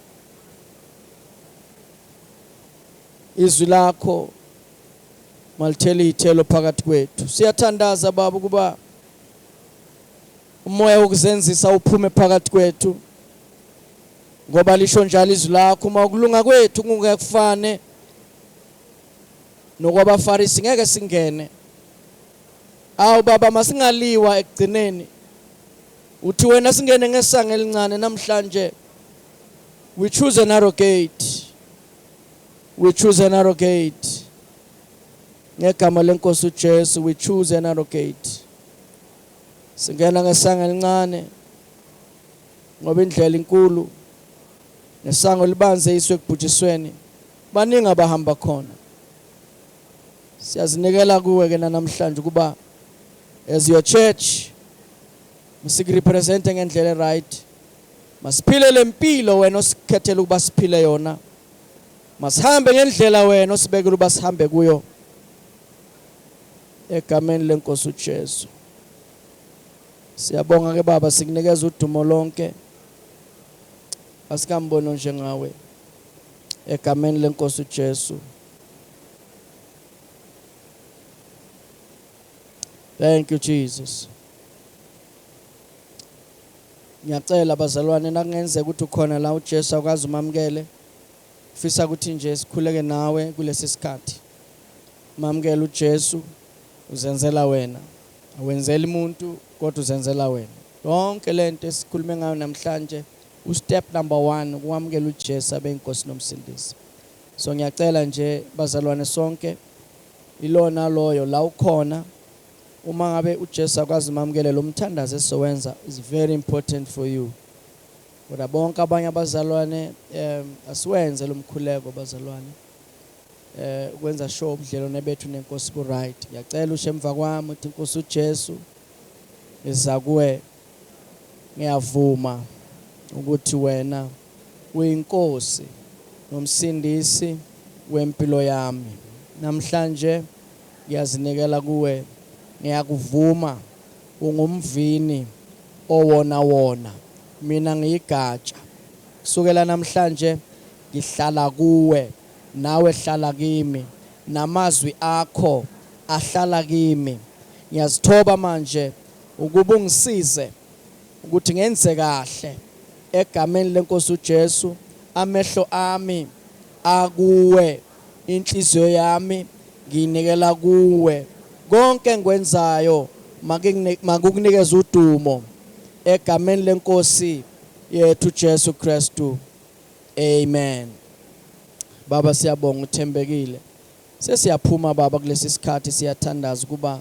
Izwi lakho malithele ithelo phakathi kwethu. Siyathandaza baba kuba umoya wokuzenzisa uphume phakathi kwethu. Ngoba lisho njalo izwi lakho uma ukulunga kwethu kungekufane nokwabaFarisi ngeke singene. Awu baba masingaliwa ekugcineni. Uthi wena singene ngesango elincane namhlanje. We choose a narrow gate. We choose a narrow gate. Ngegama lenkosi uJesu we choose a narrow gate. Singena ngesango elincane ngoba indlela inkulu. Nesango libanze iswe ekubhujisweni. Baningi abahamba khona. Siyazinikela kuwe ke namhlanje kuba as your church masirepresente ngendlela right. Masiphile lempilo wena osikhethela ukuba siphile yona. Masihambe ngendlela wena osibekela ukuba sihambe kuyo. Egameni lenkosi uJesu. Siyabonga ke baba sikunikeza udumo lonke. Asikambono njengawe. Egameni lenkosi uJesu. Thank you Jesus. Ngiyacela bazalwane nakungenzeka ukuthi ukhona la uJesu akwazi umamkele. Ufisa ukuthi nje sikhuleke nawe kulesi sikhathi. Mamkele uJesu uzenzela wena. Awenzeli umuntu kodwa uzenzela wena. Yonke lento esikhulume ngayo namhlanje step number 1 ukwamukela uJesu abe inkosi nomsindisi. So ngiyacela nje bazalwane sonke ilona loyo la ukhona uma ngabe uJesu akwazi umamukele lo mthandazo esizowenza is very important for you. Kodwa bonke abanye abazalwane asiwenze lo mkhuleko bazalwane. Ukwenza sure ubudlelwane bethu nenkosi ku right. Ngiyacela ushe emva kwami uthi inkosi uJesu iza kuwe. Ngiyavuma ukuthi wena uyinkosi nomsindisi wempilo yami. Namhlanje ngiyazinikela kuwe. Ngiyakuvuma ungumvini owona. Mina ngiyigatsha. Kusukela namhlanje ngihlala kuwe. Nawe hlala kimi. Namazwi akho ahlala kimi. Ngiyazithoba manje ukuba ungisize ukuthi ngenze kahle. Egameni lenkosi uJesu amehlo ami akuwe. Inhliziyo yami ngiyinikela kuwe. Konke engikwenzayo makukunikeza udumo. Egameni lenkosi yethu Jesu Kristu. Amen. Baba siyabonga uthembekile. Sesiyaphuma baba kulesi sikhathi siyathandaza kuba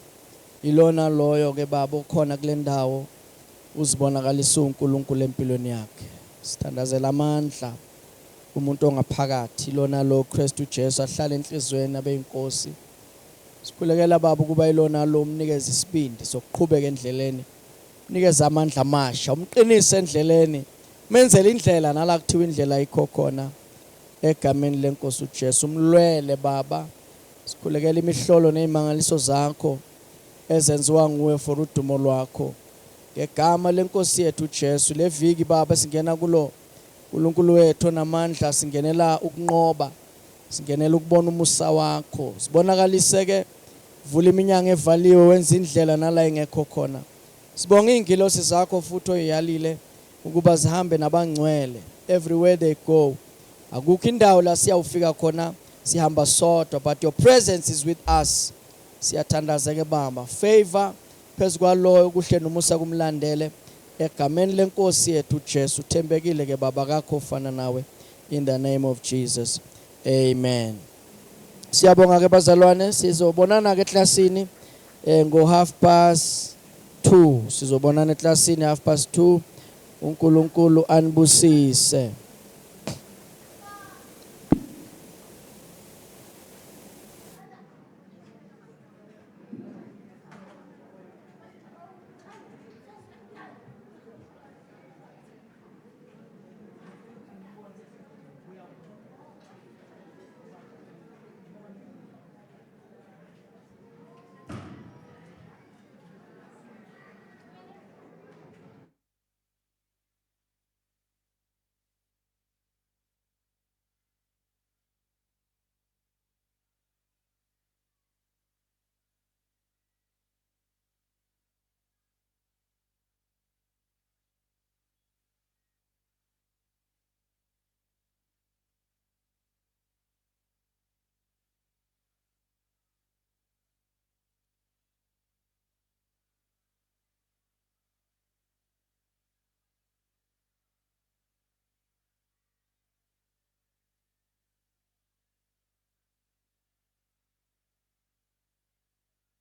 ilona loyo ke baba ukhona kule ndawo uzibonakalisa uNkulunkulu empilweni yakhe. Sithandazela amandla umuntu ongaphakathi ilona lo Kristu Jesu ahlala enhlizweni abe inkosi. Sikhulekela baba kuba ilona lo umnikeza isibindi sokuqhubeka endleleni. Unikeza amandla amasha, umqinise endleleni. Menzele indlela nala kuthiwa indlela ayikho khona. Egameni lenkosi uJesu umlwele baba. Sikhulekela imihlolo nezimangaliso zakho ezenziwa nguwe for udumo lwakho. Ngegama lenkosi yethu uJesu leviki baba singena kulo uNkulunkulu wethu namandla singenela ukunqoba, singenela ukubona umusa wakho. Sibonakalise ke vula iminyango evaliwe, wenza indlela nala engekho khona. Sibonga ingilosi zakho futhi oyalile ukuba zihambe nabangcwele everywhere they go. Akukho indawo la siyawufika khona sihamba sodwa, but your presence is with us. Siyathandaza ke Baba, favor phezu kwaloyo kuhle nomusa kumlandele egameni lenkosi yethu Jesu. Thembekile ke Baba, kakho ufana nawe, in the name of Jesus, amen. Siyabonga ke bazalwane, sizobonana ke eklasini ngo 2:30. Sizobonana eklasini 2:30. uNkulunkulu anibusise.